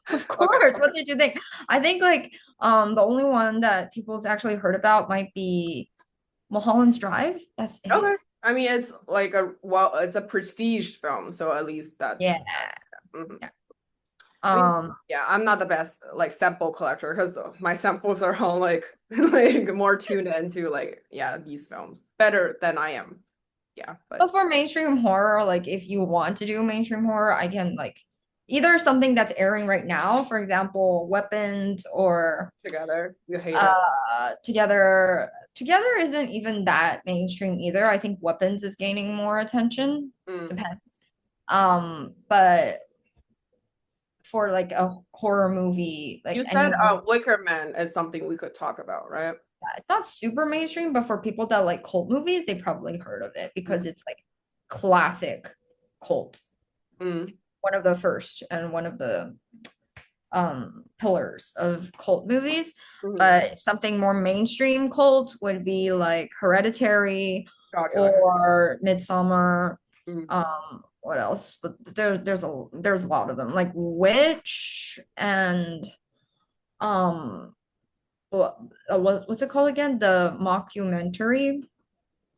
Of Okay, course. okay. What did you think? I think like the only one that people's actually heard about might be Mulholland's Drive. That's it. Okay. I mean, it's like it's a prestige film, so at least that's Yeah. mhm. Yeah. I mean, yeah, I'm not the best like sample collector because my samples are all like like more tuned into like these films better than I am. Yeah, But but for mainstream horror, like if you want to do mainstream horror, I can like either something that's airing right now, for example, Weapons or Together, you hate it. Together. Together isn't even that mainstream either. I think Weapons is gaining more attention. Mm. Depends. But for like a horror movie, like You said anyone, Wicker Man is something we could talk about, right? it's not super mainstream, but for people that like cult movies, they probably heard of it because it's like classic cult. Mm. One of the first and one of the pillars of cult movies. Mhm. But something more mainstream cult would be like Hereditary Gotcha. or Midsummer. Mm. What else? But there's a lot of them. Like Witch and what's it called again? The mockumentary.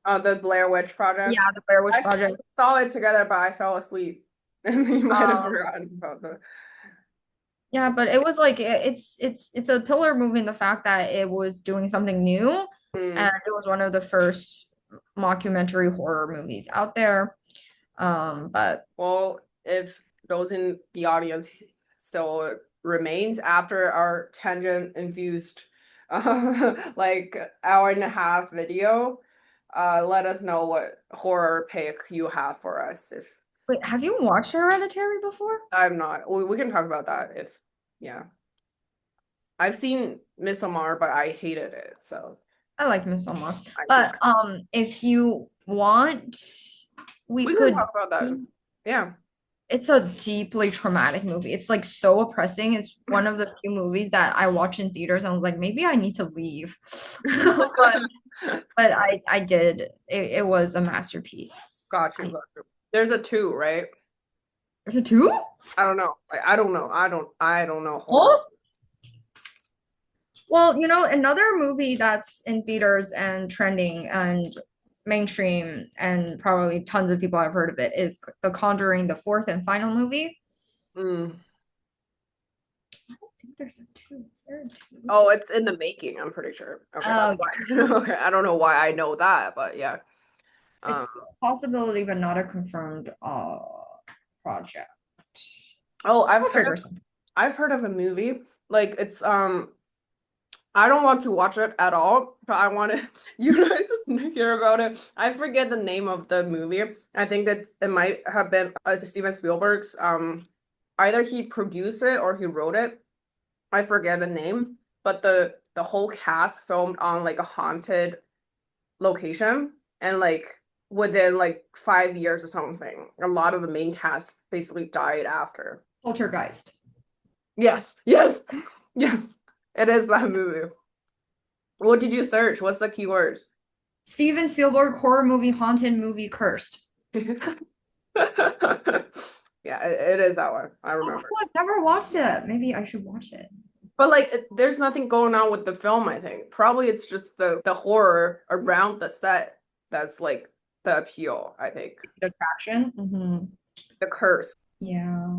The Blair Witch Project. Yeah, the Blair Witch I Project. saw it together, but I fell asleep, and we might have Um, forgotten about the. yeah, but it was like it's a pillar movie in the fact that it was doing something new, Mm. and it was one of the first mockumentary horror movies out there. But Well, if those in the audience still remains after our tangent infused like hour and a half video, let us know what horror pick you have for us. If wait, have you watched Hereditary before? I'm not, we can talk about that if yeah. I've seen Midsommar, but I hated it, so I like Midsommar. I But if you want, we we can could. talk about that. Yeah. It's a deeply traumatic movie. It's like so oppressing. It's one of the few movies that I watch in theaters. I was like, maybe I need to leave. But I did. It was a masterpiece. Got you, got you. There's a 2, right? There's a two? I don't know. Like, I don't know. I don't know horror. Oh, well, another movie that's in theaters and trending and mainstream and probably tons of people have heard of it is The Conjuring, the fourth and final movie. Mm. I don't think there's a two. Is there a two? Oh, it's in the making, I'm pretty sure. Okay, Oh, that's why. Okay, I don't know why I know that, but yeah. It's a possibility, but not a confirmed project. Oh, We'll I've heard of a movie. Like it's I don't want to watch it at all, but I want to you to hear about it. I forget the name of the movie. I think that it might have been Steven Spielberg's. Either he produced it or he wrote it. I forget the name, but the whole cast filmed on like a haunted location, and like within like 5 years or something, a lot of the main cast basically died after. Poltergeist. Yes, yes, yes. It is that movie. What did you search? What's the keywords? Steven Spielberg horror movie, haunted movie, cursed. Yeah, it is that one. I Oh, remember. cool. I've never watched it. Maybe I should watch it. But like, there's nothing going on with the film, I think. Probably it's just the horror around the set that's like the appeal, I think. The attraction. The curse. Yeah.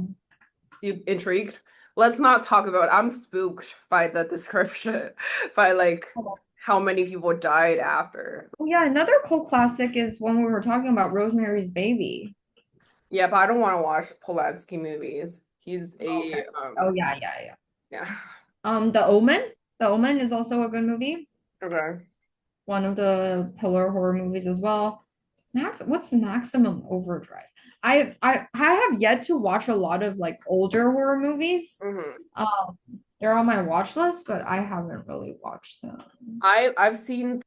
You intrigued? Let's not talk about. I'm spooked by the description, by like how many people died after. Oh yeah, another cult classic is when we were talking about Rosemary's Baby. Yeah, but I don't want to watch Polanski movies. He's Okay. a Oh yeah, yeah, yeah. yeah. The Omen. The Omen is also a good movie. Okay. One of the pillar horror movies as well. What's Maximum Overdrive? I have yet to watch a lot of like older horror movies. hmm Um, they're on my watch list, but I haven't really watched them. I've seen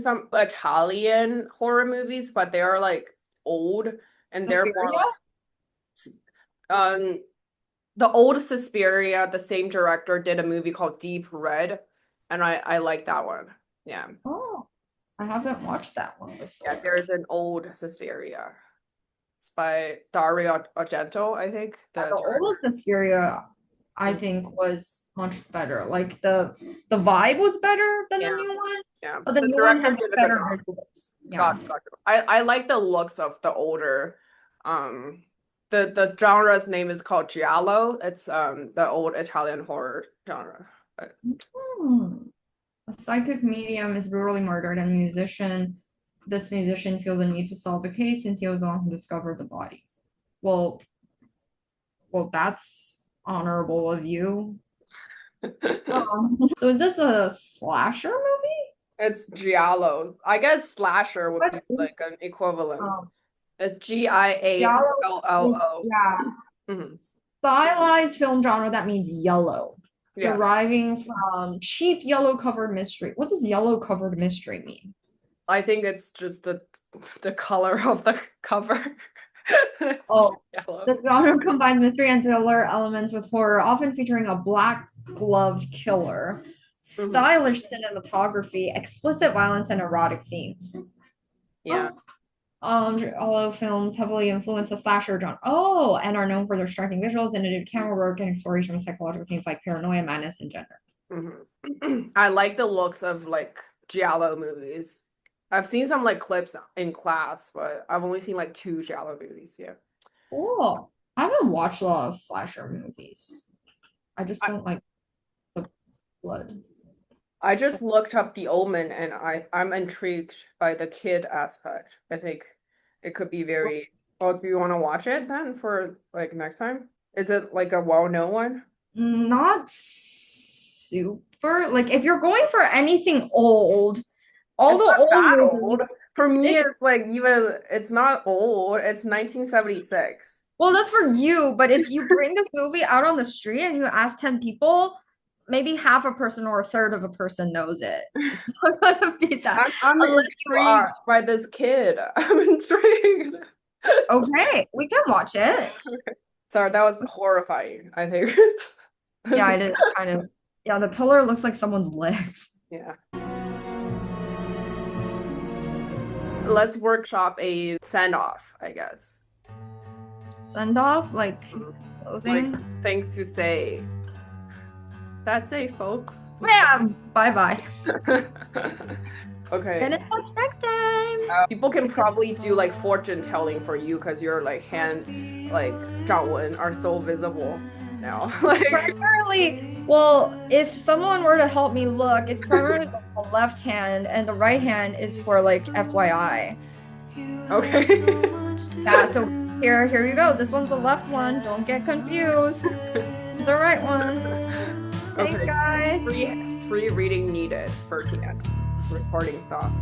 some Italian horror movies, but they are like old and they're more Suspiria? like the old Suspiria, the same director did a movie called Deep Red, and I like that one. Yeah. Oh, I haven't watched that one Yeah, before. there's an old Suspiria. It's by Dario Argento, I think, the The director. old Suspiria, I think, was much better. Like the vibe was better than the Yeah, new one, yeah. but the The new one director has did a good better job. visuals. Yeah. Gotcha. I like the looks of the older the genre's name is called giallo. It's the old Italian horror genre. But Hmm. A psychic medium is brutally murdered, and this musician feels the need to solve the case since he was the one who discovered the body. Well, well, that's honorable of you. So is this a slasher movie? It's giallo. I guess slasher would What be is like an equivalent. um, It's Giallo is, Giallo. yeah, Mhm. stylized film genre that means yellow, Yeah, deriving from cheap yellow covered mystery. What does yellow covered mystery mean? I think it's just the color of the cover. It's Oh, yellow. the genre combines mystery and thriller elements with horror, often featuring a black gloved killer, Mhm. stylish cinematography, explicit violence, and erotic themes. Yeah. Oh, although films heavily influence the slasher genre. Oh, and are known for their striking visuals, innovative camera work, and exploration of psychological themes like paranoia, madness, and gender. I like the looks of like giallo movies. I've seen some like clips in class, but I've only seen like two giallo movies. Yeah. Cool. I haven't watched a lot of slasher movies. I just I, don't like the blood. I just looked up The Omen and I'm intrigued by the kid aspect. I think it could be very. Oh, do you want to watch it then for like next time? Is it like a well-known one? Not super. Like if you're going for anything old, all It's the not old that movies, old. For me, it's it's like even it's not old. It's 1976. well, that's for you, but if you bring this movie out on the street and you ask 10 people, maybe half a person or a third of a person knows it. It's not gonna be that I'm unless you intrigued are. by this kid. I'm intrigued. Okay, we can watch it. Sorry, that was horrifying, I think. Yeah, it is kind of. Yeah, the pillar looks like someone's legs. Yeah. Let's workshop a send-off, I guess. Send off, like Like closing. things to say. That's it, folks. Yeah, bye bye. Okay. Get in touch next time. People can probably do like fortune telling for you because your like hand, like 掌纹 are so visible now. Like, Primarily, well, if someone were to help me look, it's primarily the left hand, and the right hand is for like FYI. okay. Yeah, so here you go. This one's the left one. Don't get confused. The right one. Thanks, Okay. guys. Free reading needed for TN. Recording stopped.